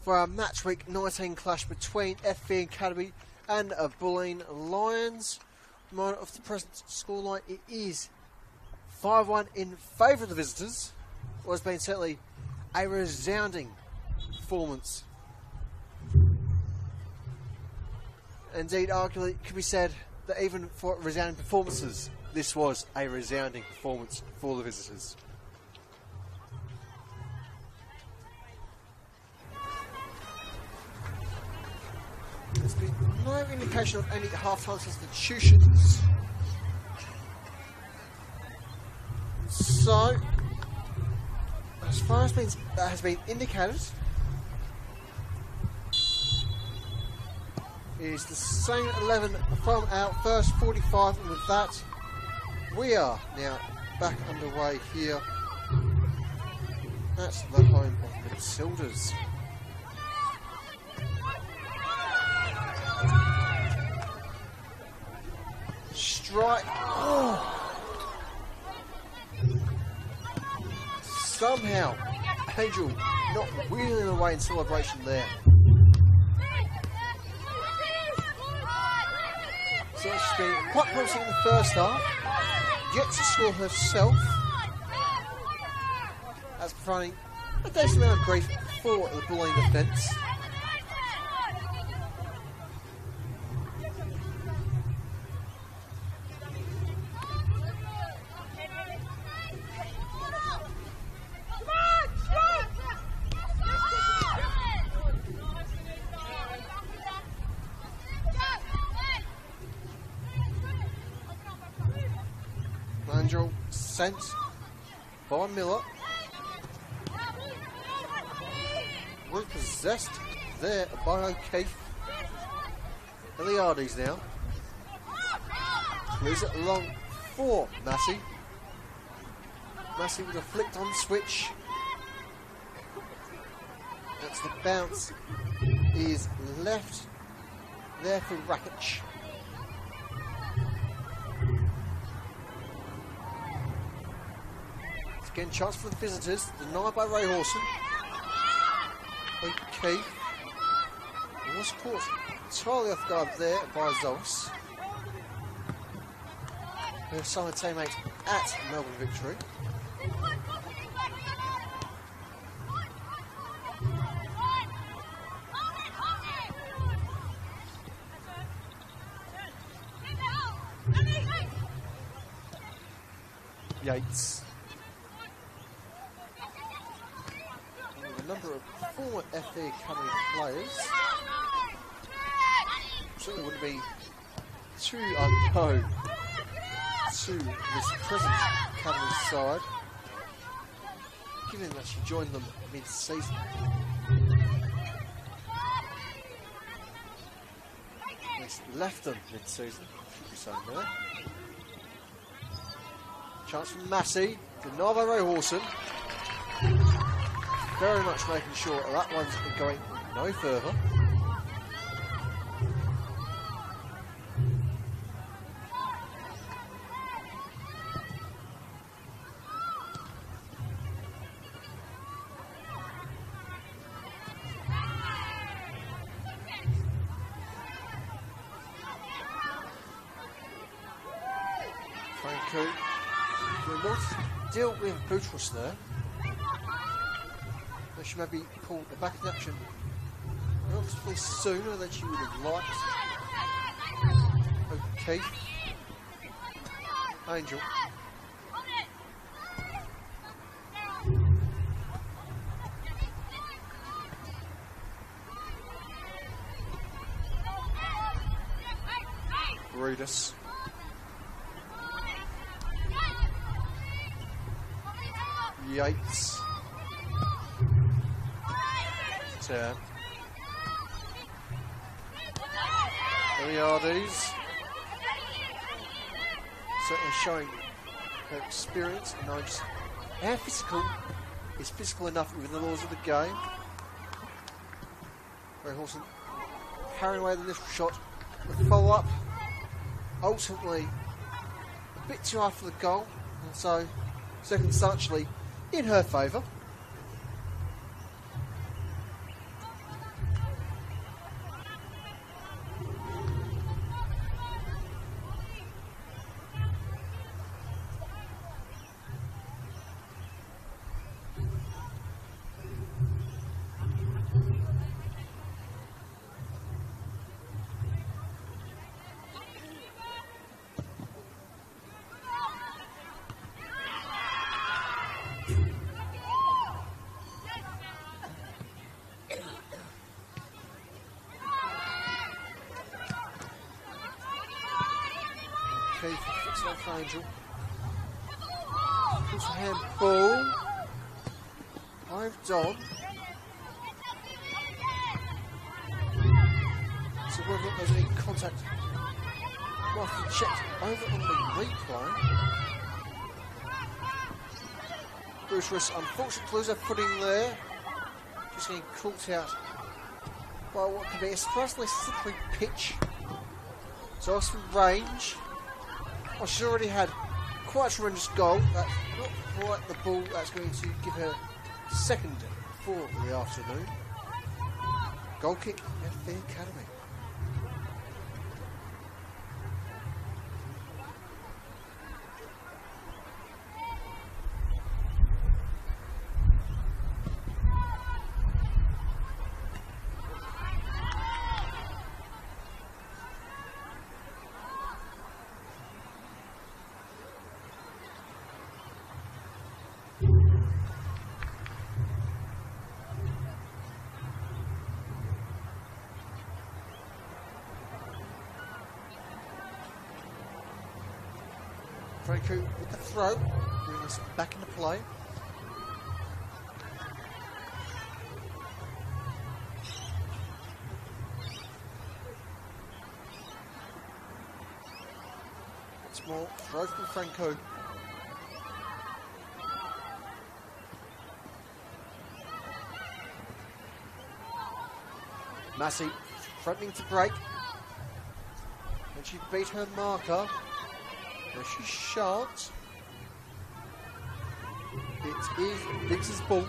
A: for our match week 19 clash between FV Academy and Bulleen Lions. Moment of the present scoreline, it is 5-1 in favour of the visitors. Well, it's been certainly a resounding performance. Indeed, arguably, it could be said that even for resounding performances, this was a resounding performance for the visitors. There's been no indication of any half-time substitutions. So, as far as that has been indicated, is the same 11 from our first 45, and with that, we are now back underway here at the home of the Matildas. Strike. Oh. Somehow, Angel not wheeling away in celebration there. So she's been quite promising in the first half. Yet to score herself. That's providing a decent amount of grief for the Bulleen defence. Angel sent by Miller. Repossessed there by O'Keefe. Eliades now. Moves it along for Massey. Massey with a flicked on switch. That's the bounce. Is left there for Rakic. Again, chance for the visitors, denied by Ray Horson. O'Keefe was caught entirely off guard there by Zolis. Her summer teammate at Melbourne Victory. Yates. A number of former FV Academy players. Certainly wouldn't be too unknown to this present Academy side, given that she joined them mid-season. Left them mid-season, should be saying there. Chance from Massey, denied by Ray Horson. Very much making sure that one's going no further. Franco will not deal with Boutros there. She may be pulled back in action relatively sooner than she would have liked. Okay. Angel. Rudis. Yates. Eliades certainly showing her experience and knowing just how physical is physical enough within the laws of the game. Ray Horson carrying away the initial shot. The follow up ultimately a bit too hard for the goal, and so circumstantially in her favour. Keith flicks it on for Angel. Puts a handball. Waved on. So whether or not there's any contact, might have to check over on the replay. Bruce unfortunately loses her footing there. Just getting caught out by what can be a surprisingly slippery pitch. So off from range. Oh, she's already had quite a tremendous goal. That's not quite the ball that's going to give her second for the afternoon. Goal kick at the academy. Franco with the throw, bringing us back into play. Once more, throw from Franco. Massey threatening to break. And she beat her marker. No, she shan't. It is Biggs's ball.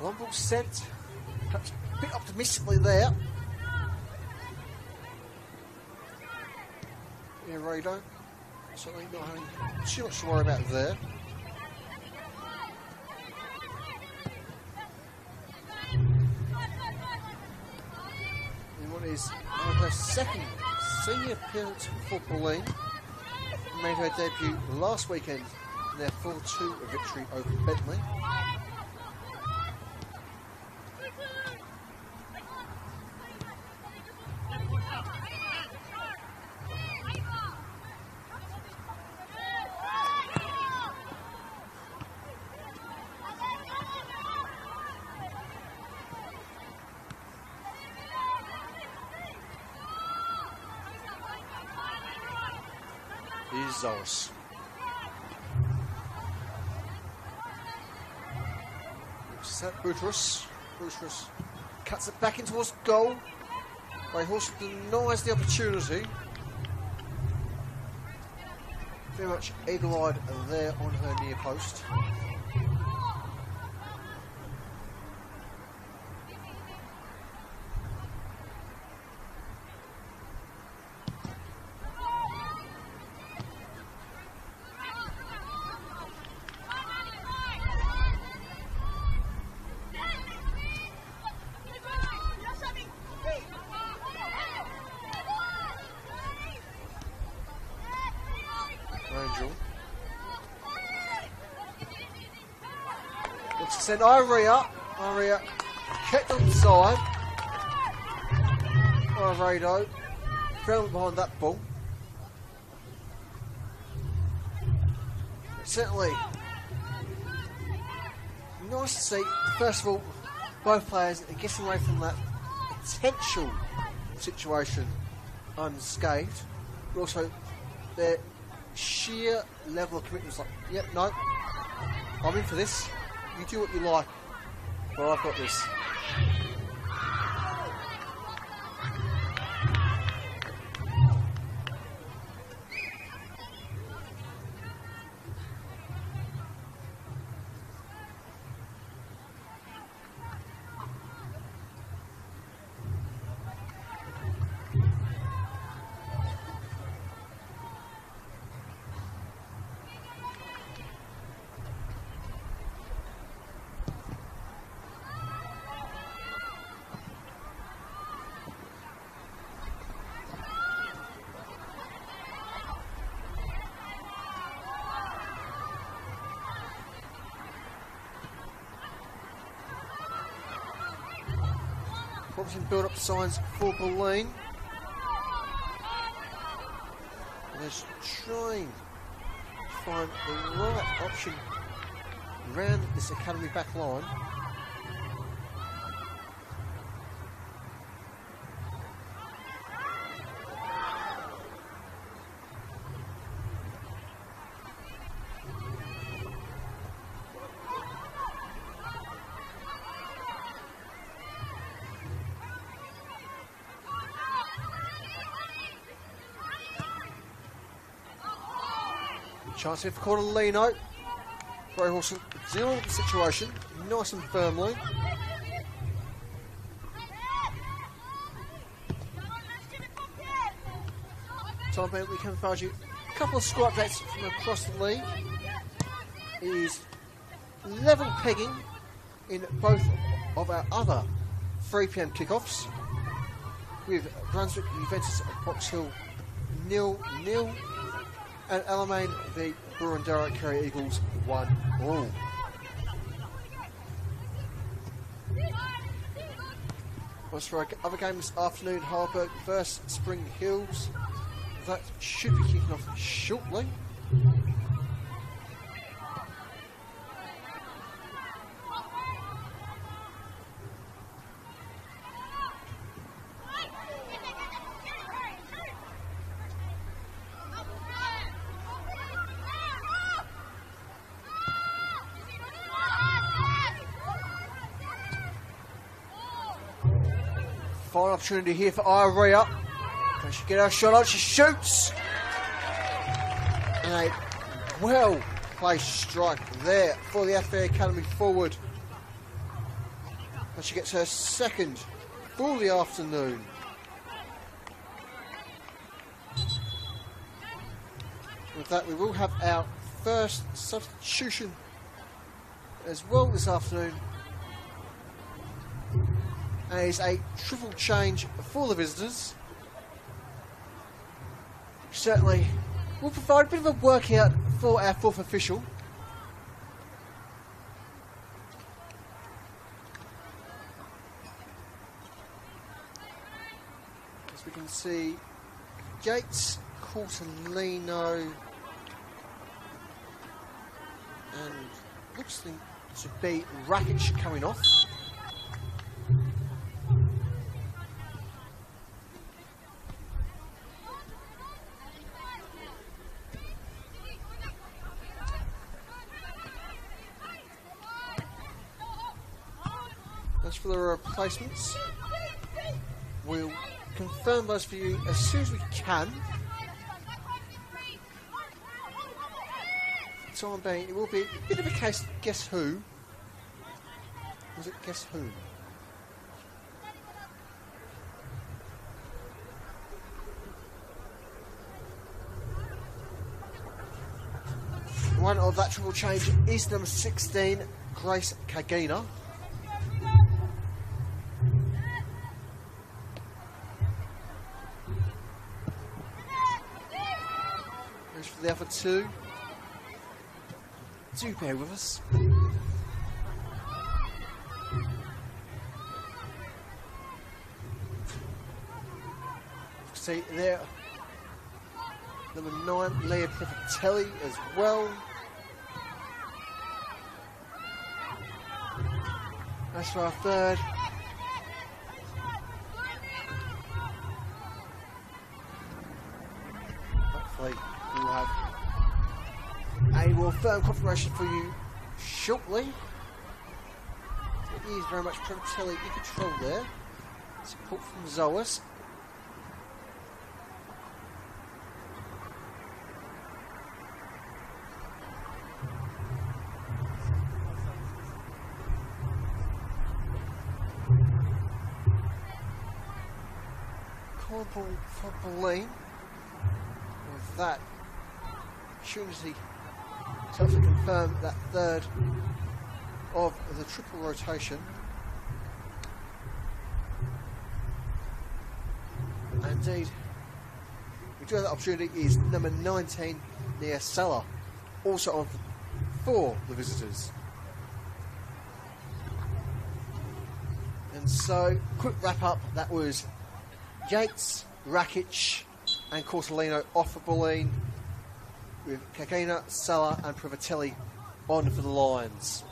A: Long ball sent, perhaps a bit optimistically there. Yeah, Rado, certainly not having too much to worry about there. And what is her second senior appearance for Bulleen. Made her debut last weekend in their 4-2 victory over Bentley. Zoris. Set Butrus. Butrus cuts it back in towards goal. Ray Horse denies the opportunity. Very much eagle-eyed there on her near post. Looks to send Iria kept on the side. Rado fell behind that ball. But certainly nice to see, first of all, both players are getting away from that potential situation unscathed, but also their sheer level of commitment is like, yep, no, I'm in for this. You do what you like, but I've got this. Promising build-up signs for Bulleen. And they're trying to find the right option around this academy back line. Chance here for Cordelino. Bray Horson dealing with the situation nice and firmly. Time being, we can provide you a couple of score updates from across the league. It is level pegging in both of our other 3 PM kickoffs, with Brunswick Juventus at Box Hill 0-0. And Alamein v Burundara Kerry Eagles 1-1. As for our other game this afternoon, Harburg versus Spring Hills. That should be kicking off shortly. Final opportunity here for Iria. Can she get her shot on? She shoots! And a well-placed strike there for the FA Academy forward. And she gets her second for the afternoon. With that, we will have our first substitution as well this afternoon. And it's a triple change for the visitors. Certainly will provide a bit of a workout for our fourth official. As we can see, Gates, Cortolino, and looks to be Rakic coming off. As for the replacements, we'll confirm those for you as soon as we can. For the time being, it will be a bit of a case of guess who. Was it guess who? One of that triple change is number 16, Grace Kagina. For the other two, do bear with us. See there, number 9, Leah Privatelli as well. As for our third, hopefully we'll have a more firm confirmation for you shortly. It is very much Privatelli in control there. Support from Zoas. Corporal for Bulleen. With that opportunity to also confirm that third of the triple rotation. Indeed, we do have that opportunity is number 19, Nia Sella, also on for the visitors. And so, quick wrap up, that was Yates, Rakic and Cortellino off for Bulleen, with Kakina, Salah and Privatelli on for the Lions.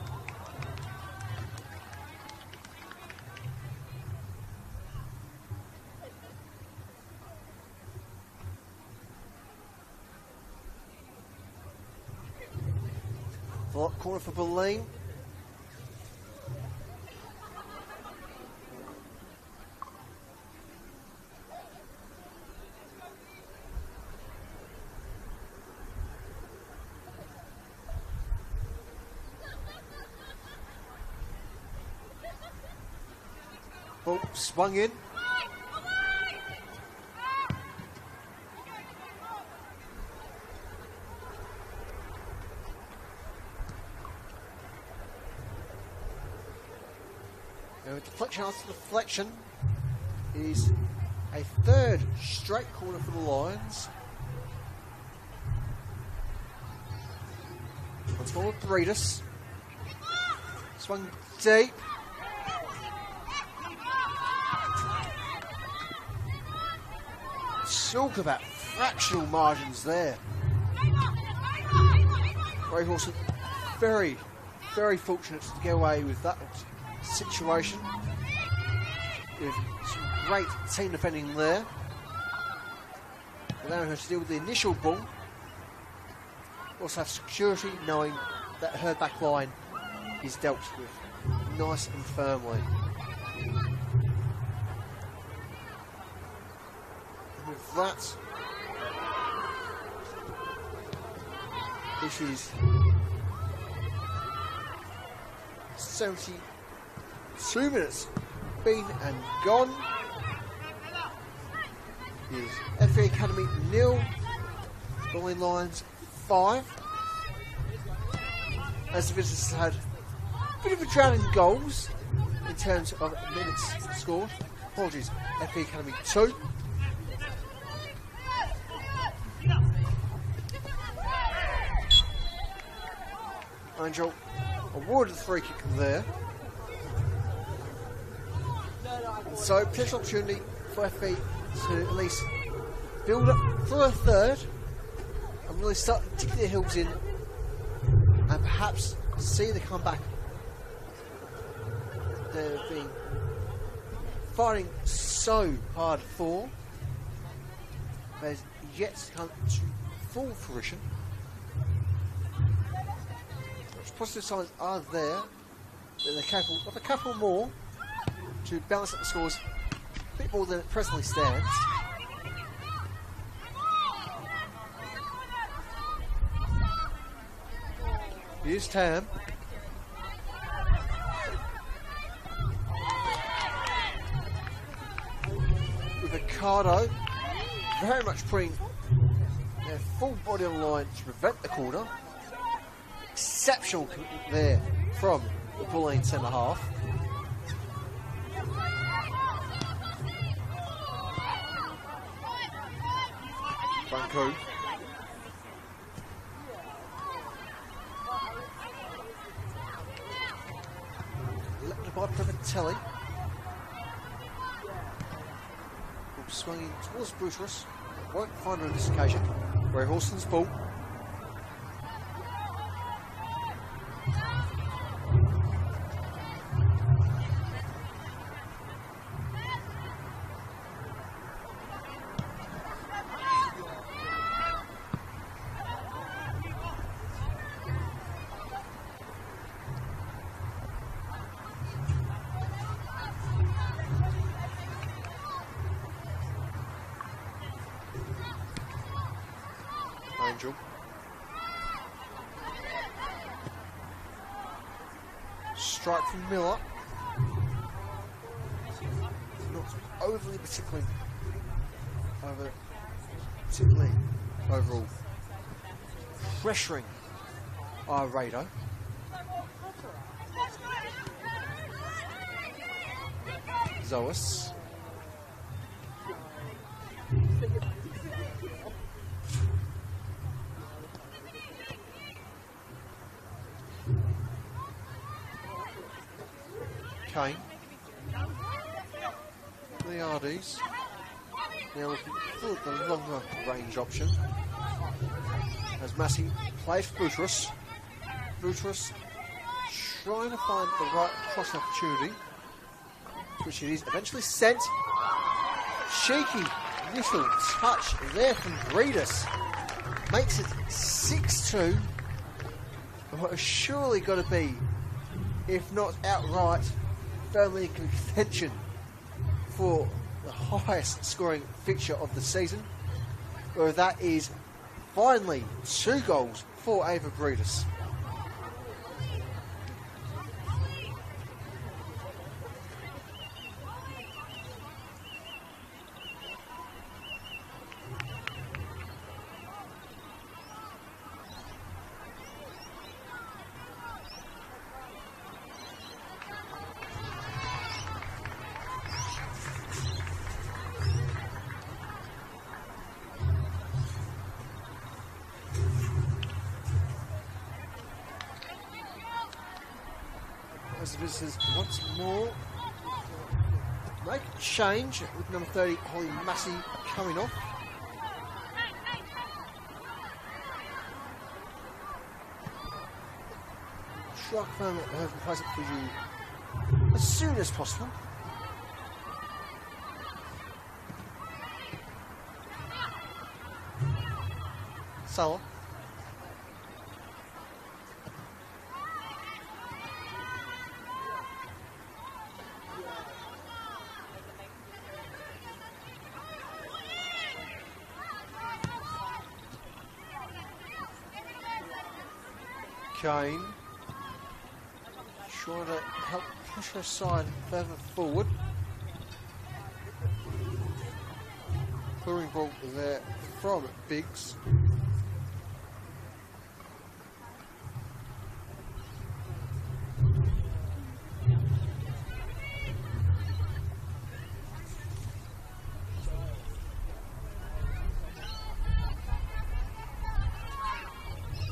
A: Corner for Bulleen. Oh, swung in. Deflection after deflection is a third straight corner for the Lions. Once more with Breedis. Swung deep. Talk about fractional margins there. Ray Horson very, very fortunate to get away with that situation. With some great team defending there. Allowing her to deal with the initial ball. Also have security knowing that her back line is dealt with nice and firmly. And with that, this is 72 minutes been and gone. Is FA Academy 0, Bulleen Lions 5. As the visitors had a bit of a drought in goals in terms of minutes scored. Apologies, FA Academy 2. Angel awarded the free kick there. So, potential opportunity for FB to at least build up for a third and really start to dig their heels in and perhaps see the comeback they've been fighting so hard for. There's yet to come to full fruition. Positive signs are there. They're capable of a couple more to balance up the scores a bit more than it presently stands. Here's Tam. With Ricardo very much putting their full body on the line to prevent the corner. Exceptional commitment there from the Bulleen centre half. Bunku. Left by Privatelli. Swinging towards Brutus. Won't find her on this occasion. Ray Horson's ball. Angel. Strike from Miller. Not overly particularly overall pressuring our radar. Zoas. Kane. Yardies. Now looking for the longer range option. As Massey plays for Boutrous. Boutrous trying to find the right cross opportunity, which it is eventually sent. Cheeky little touch there from Breedis. Makes it 6-2. What has surely got to be, if not outright, firmly in contention for the highest scoring fixture of the season, where that is finally 2 goals for Ava Breedis. As the visitors once more make a change with number 30, Holly Massey, coming off. Try to confirm that her replace it for you as soon as possible. Salah. Kane trying to help push her side further forward. Clearing ball there from Biggs.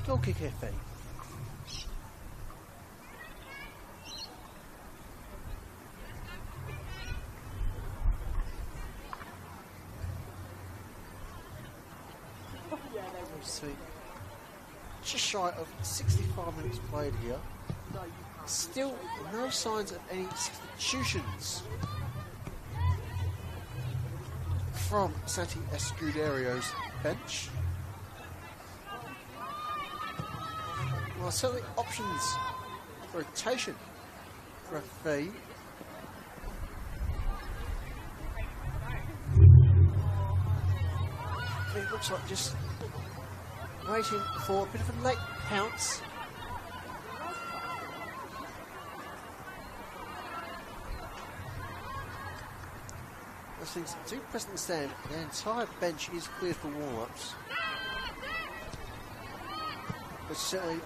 A: Goal kick FA. See, just shy of 65 minutes played here. Still no signs of any substitutions from Santi Escudero's bench. Well, certainly options for rotation for a fee. It looks like just waiting for a bit of a late pounce. As things do presently stand, the entire bench is cleared for warm-ups. But certainly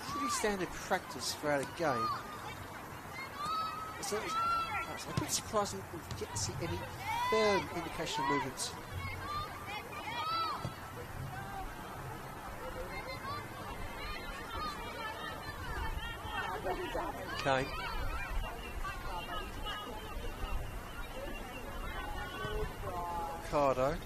A: pretty standard practice throughout a game. It's a bit surprising that we get to see any firm indication of movements. Kane. Cardo.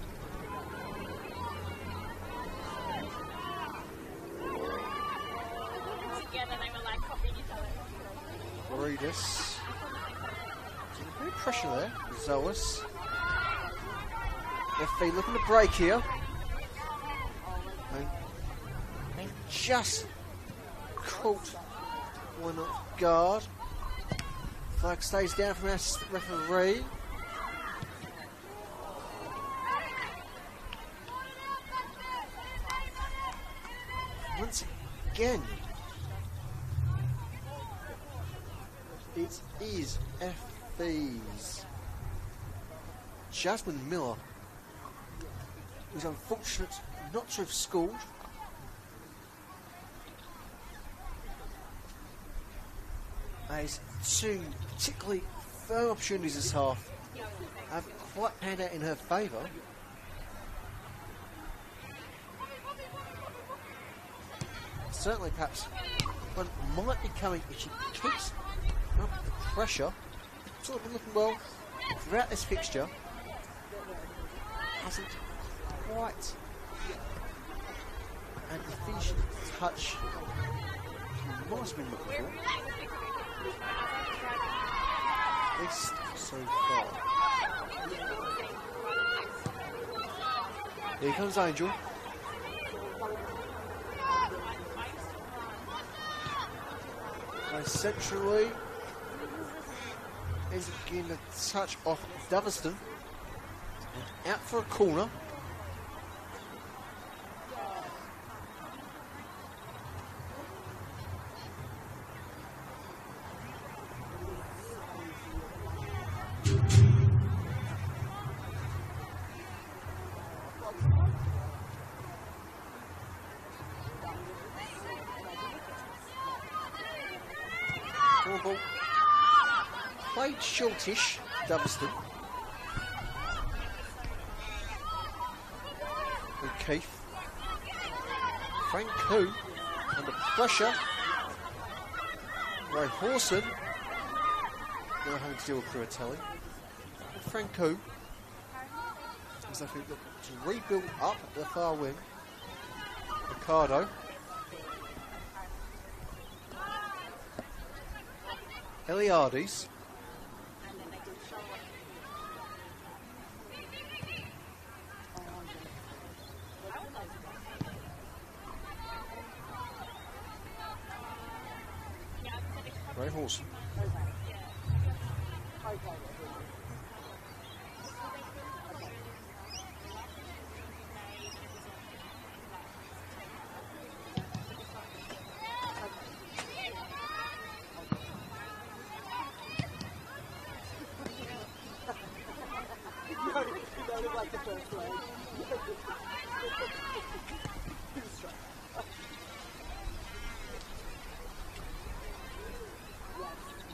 A: Breedis. A bit of pressure there. Zoas. FB looking to break here. And just caught one off guard. Flag stays down from our referee. Once again, it is FB's Jasmine Miller, who's unfortunate not to have scored. As 2 particularly firm opportunities this half have quite panned out in her favour. Certainly, perhaps one might be coming if she keeps up the pressure. It's all been looking well throughout this fixture hasn't quite had the finishing touch he might have been looking for. At least so far. Here comes Angel. Centrally is again a touch off Doverston and out for a corner. Played shortish, Doverston. O'Keefe. Frank Koo under pressure. Ray Hawson. Now having to deal with Curatelli. Frank Koo. As if we look to rebuild up the far wing. Ricardo. Eliades. Ray Hawson.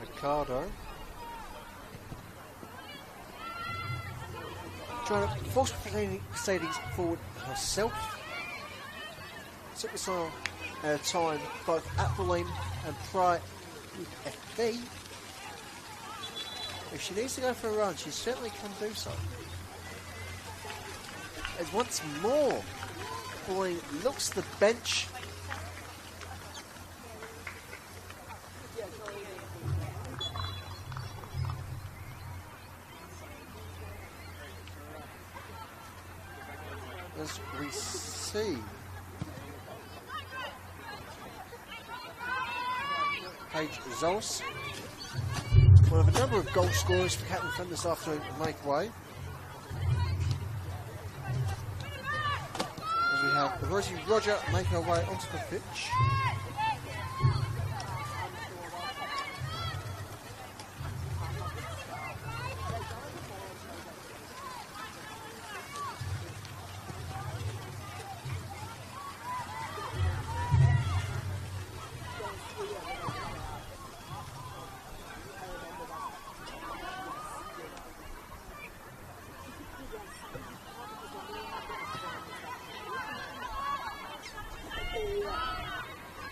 A: Ricardo. Trying to force proceedings forward herself. Took this on time both at Bulleen and prior with FB. If she needs to go for a run, she certainly can do so. As once more, Bulleen looks to the bench. As we see Paige Zols, one of a number of goal scorers for Captain Friend this afternoon, make way. As we have Rosie Roger making her way onto the pitch.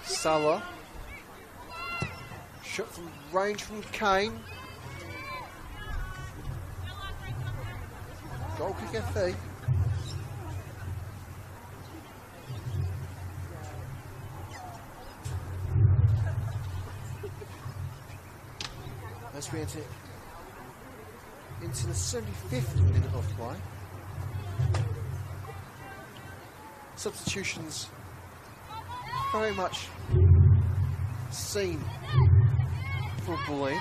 A: Salah. Shot from range from Kane. Goal kick FE. As we enter into the 75th minute of play. Substitutions very much seen for Bulleen.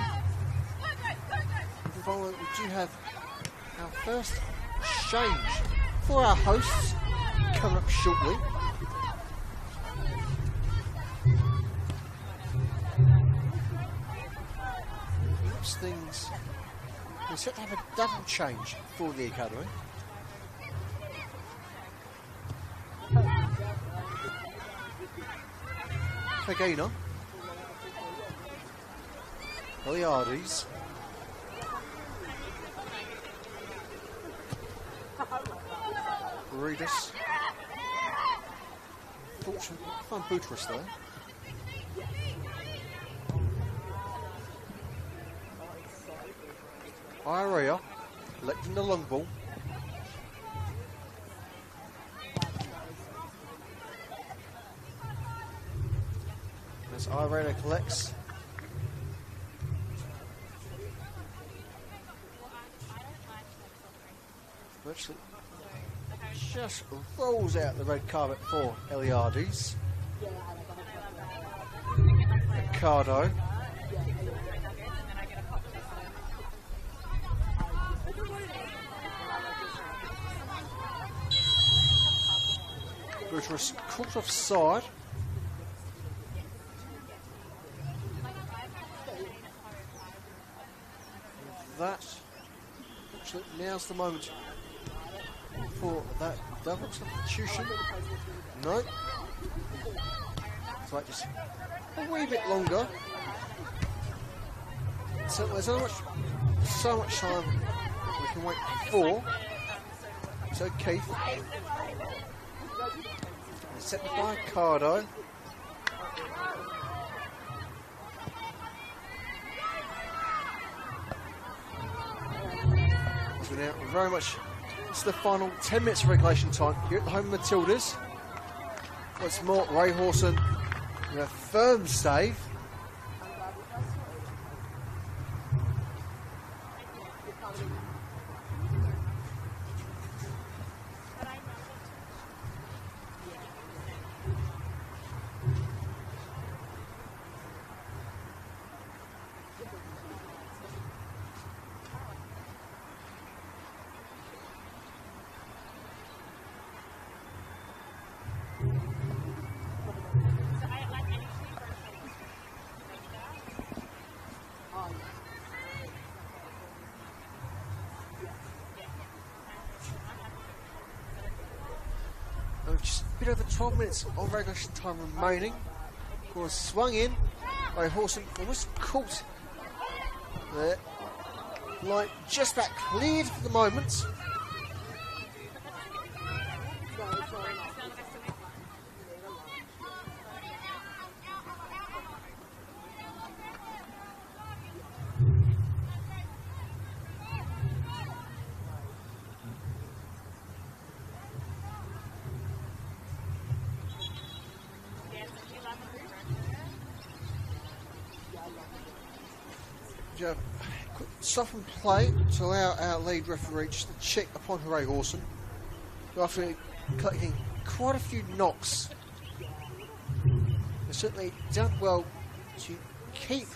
A: We do have our first change for our hosts coming up shortly. Looks things we're set to have a double change for the academy. Pagina. Eliades. Reedus. Fortune, fun Buttress there. Irea collecting the long ball. As Irea collects. Virtually just rolls out the red carpet for Eliades. Ricardo. Which was caught offside. That actually now's the moment for that double substitution. No. So just a wee bit longer. So there's so much time we can wait for. So Keith. Set by Cardo. So now very much it's the final 10 minutes of regulation time here at the home Matildas. Once more, Ray Horson with a firm save. Just a bit over 12 minutes of regulation time remaining. Of course, swung in. Ray Horson almost caught there. Line just about cleared for the moment. Stop and play to allow our lead referee just to check upon Ray Horson, who after collecting quite a few knocks has certainly done well to keep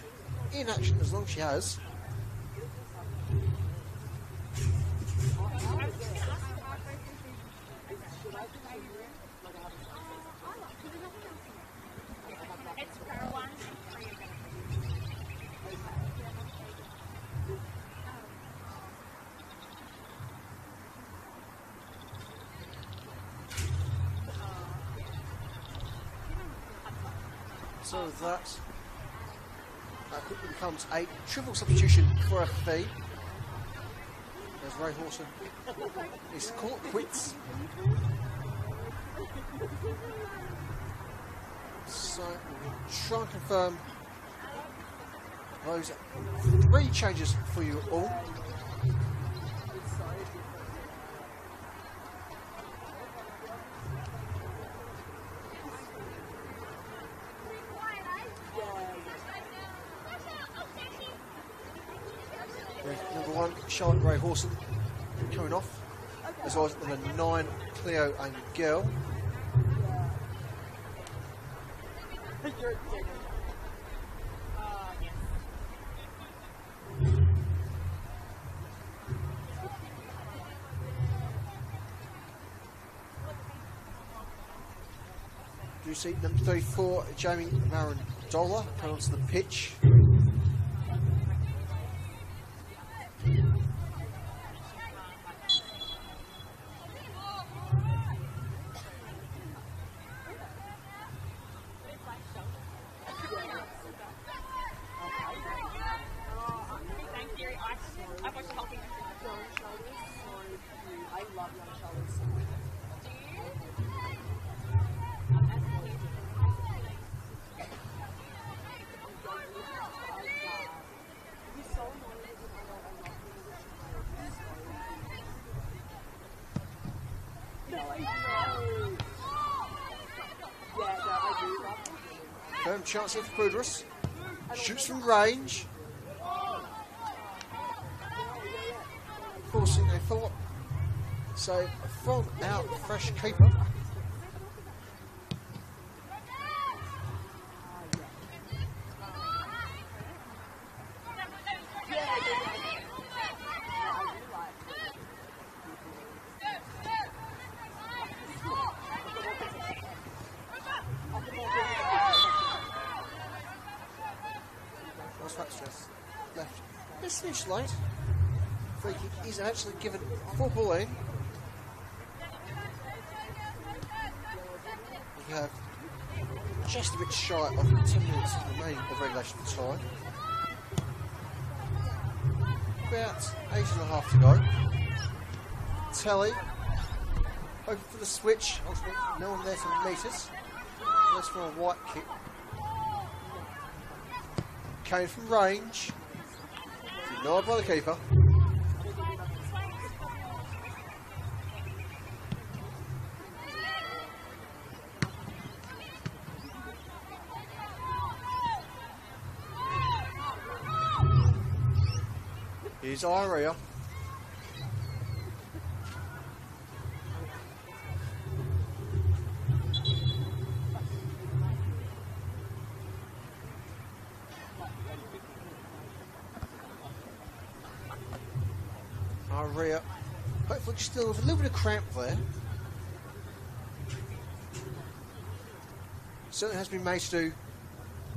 A: in action as long as she has. So that quickly becomes a triple substitution for a fee. As Ray Horson is caught quits. So we'll try and confirm those 3 changes for you all. Number 1, Charlotte Ray Horson coming off, as well as number 9, Cleo Angel. Do you see number 34, Jamie Marandola, coming onto the pitch? Firm chance here for Budrus. Shoots from range. Forcing a thought. So from out fresh keeper. Left. This finish late. Free kick is actually given for Bulleen. We have just a bit shy of 10 minutes remaining of regulation time. About 8.5 to go. Telly, hoping for the switch. Ultimately, no one there to meet us. Unless for a white kick. Came from range. Denied by the keeper. Here's Iria. Iria, hopefully still with a little bit of cramp there. Certainly has been made to do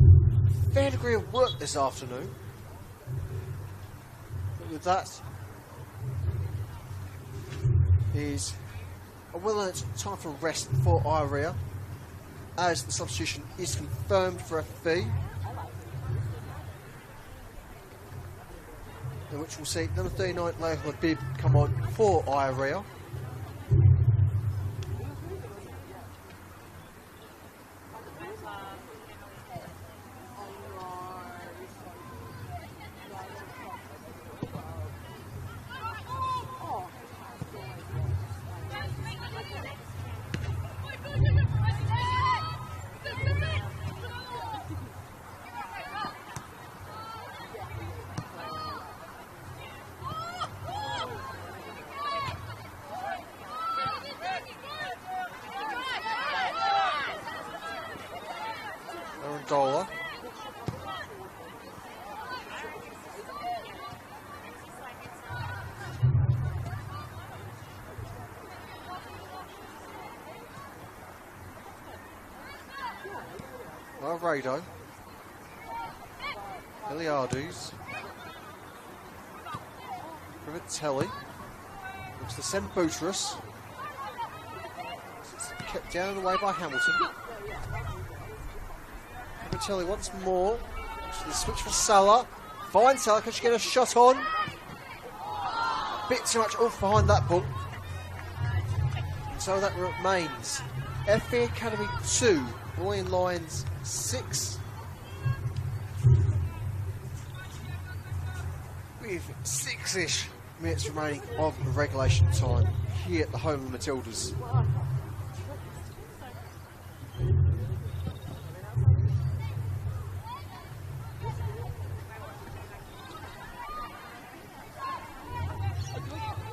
A: a fair degree of work this afternoon. But with that is a well-earned time for rest for Iria, as the substitution is confirmed for a fee. In which we'll see number 39, Leo Bib, come on for Iria. Dollar. Rado. Iliades. Rivatelli. Looks to send Budrus. Kept down and away by Hamilton. Rivatelli once more. The switch for Salah. Finds Salah. Can she get a shot on? A bit too much off behind that ball. And so that remains FA Academy 2. Bulleen Lions 6. With 6-ish minutes remaining of regulation time here at the home of Matildas.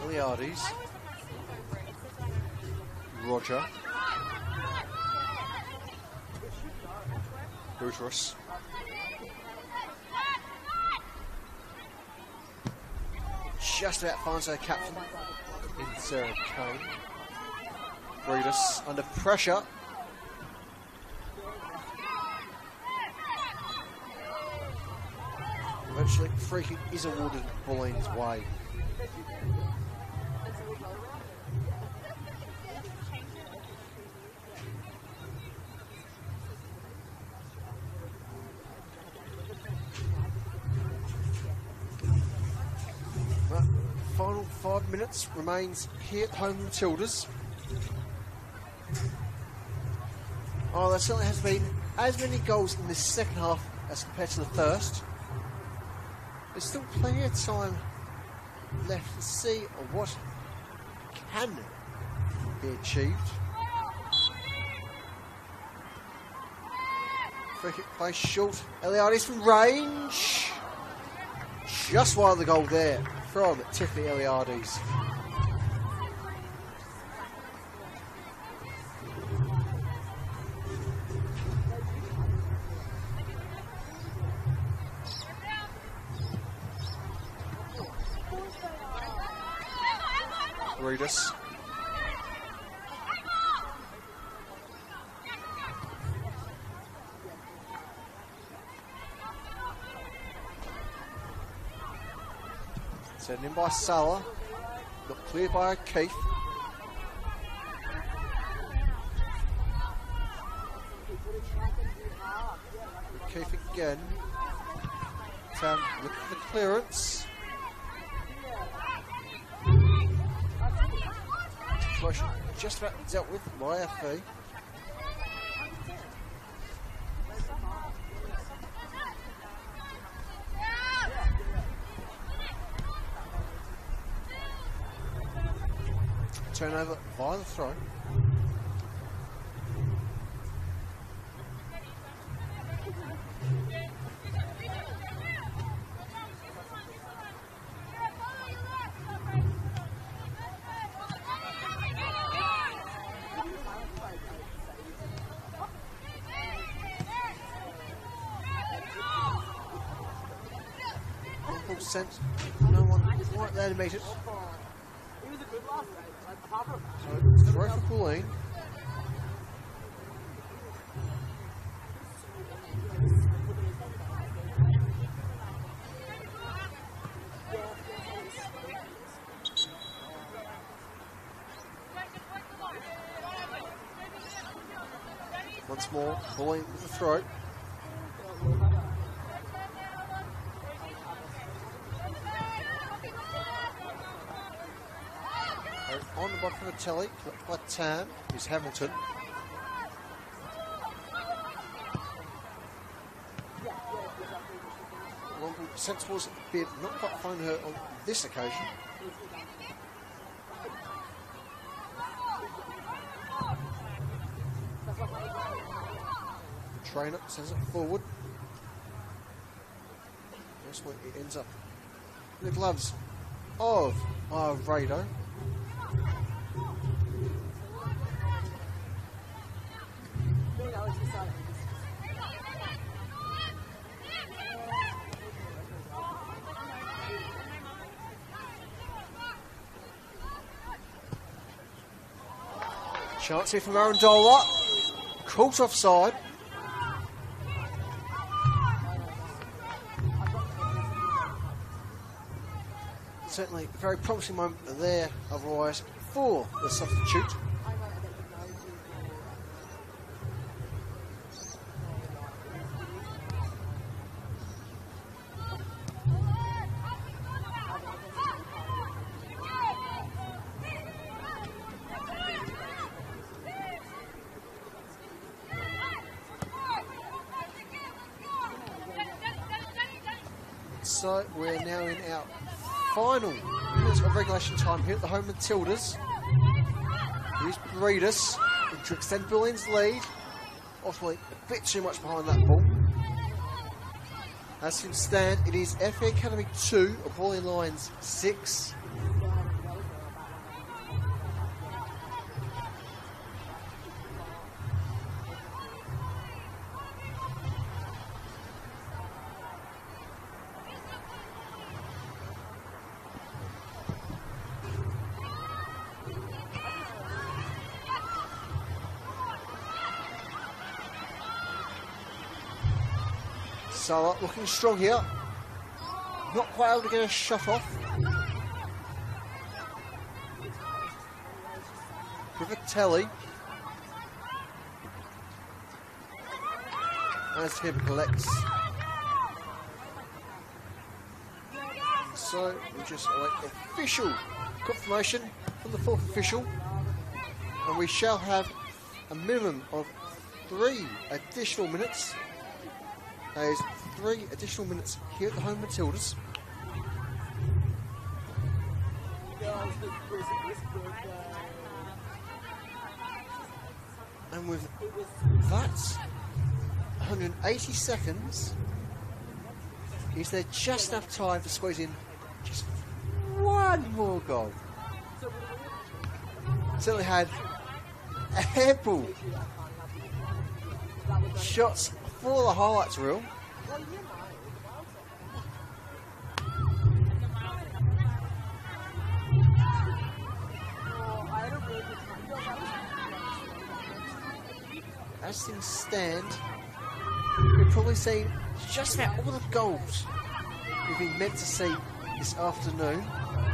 A: Iliades. Roger. Budrus. Just about finds her captain in Sarah Kane. Breedus under pressure. Eventually, free kick is awarded Bulleen's way. Final 5 minutes remains here at home Matildas. Oh, there certainly has been as many goals in this second half as compared to the first. There's still plenty of time left to see what can be achieved. Free kick plays short. Eliades from range. Just wide of the goal there from Tiffany Eliades. Reedus. Sent in by Salah. Not cleared by O'Keefe. O'Keefe again. Look at the clearance. Situation just about dealt with by FE. Turnover via the throw. Sent. No one right there to meet it. So, throw for Bulleen. Once more, Bulleen with the throw. On the bottom of the telly, collected by Tam, is Hamilton. Long sense towards the bid, not quite finding her on this occasion. Trainer sends it forward. That's where it ends up in the gloves of Rado. Chance here from Arandola. Caught offside. Certainly a very promising moment there otherwise for the substitute. So we're now in our final minutes of regulation time here at the home Matildas. Here's Breedus to extend Bulleen's lead. Ultimately a bit too much behind that ball. As things stand, it is FA Academy 2, a Bulleen Lions 6. Salah looking strong here. Not quite able to get a shot off. Privatelli. As him collects. So we just await official confirmation from the fourth official. And we shall have a minimum of 3 additional minutes. There is 3 additional minutes here at the home Matildas. And with that, 180 seconds. Is there just enough time to squeeze in just one more goal? Certainly had ample shots for the highlights reel. As things stand, we've probably seen just about all the goals we've been meant to see this afternoon.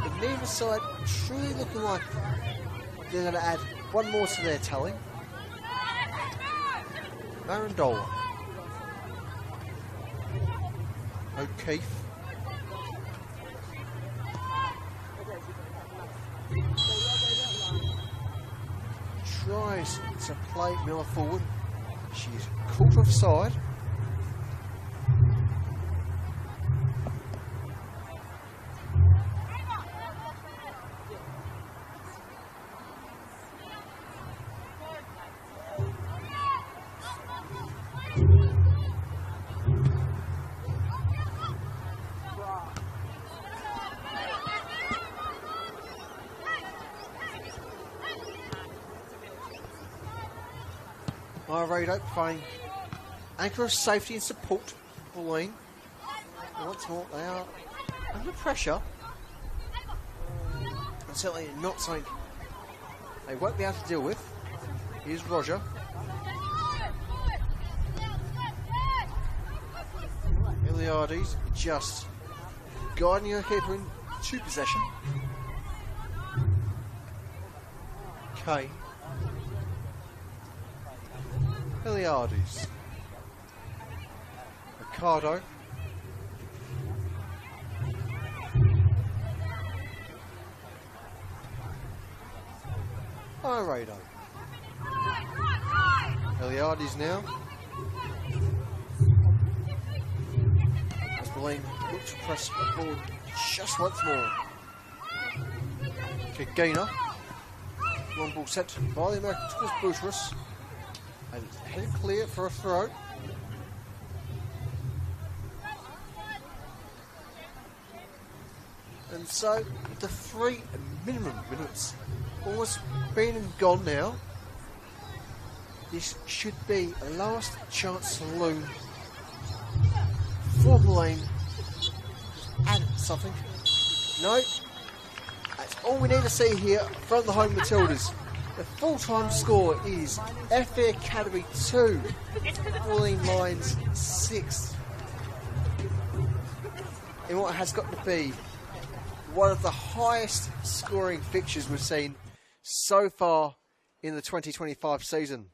A: But neither side truly looking like they're going to add one more to their tally. Marandola. O'Keefe. Tries to play Miller forward. She's caught offside. Radar playing anchor of safety and support for Bulleen. Once more, they are under pressure. And certainly not something they won't be able to deal with. Here's Roger. Iliades just guiding her keeper into possession. Kane. Iliades. Ricardo. Irado. Iliades now. As Bulleen look to press forward just once more. Kagina. Long ball set by the American towards Butrus. And headed clear for a throw. And so the 3 minimum minutes almost been and gone now. This should be a last chance saloon for Bulleen. Add something. No. That's all we need to see here from the home Matildas. The full-time score is FA Academy 2, Bulleen Lions 6. In what has got to be one of the highest scoring fixtures we've seen so far in the 2025 season.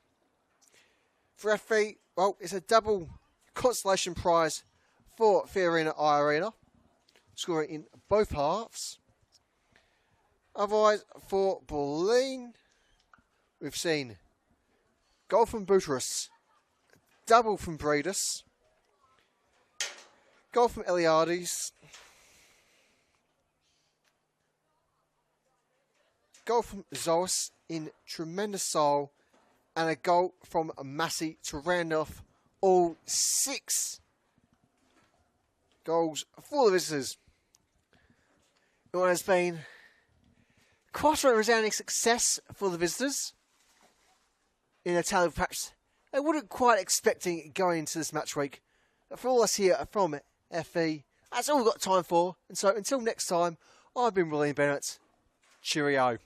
A: For FA, well, it's a double consolation prize for Fiorina Irina, scoring in both halves. Otherwise, for Bulleen, we've seen goal from Butrus, double from Bredis, goal from Iliades, goal from Zoas in tremendous style, and a goal from Massey to round off all 6 goals for the visitors. It has been quite a resounding success for the visitors in a tally perhaps they wouldn't quite expecting going into this match week. But for all us here from FE, that's all we've got time for. And so until next time, I've been Bulleen Bennett. Cheerio.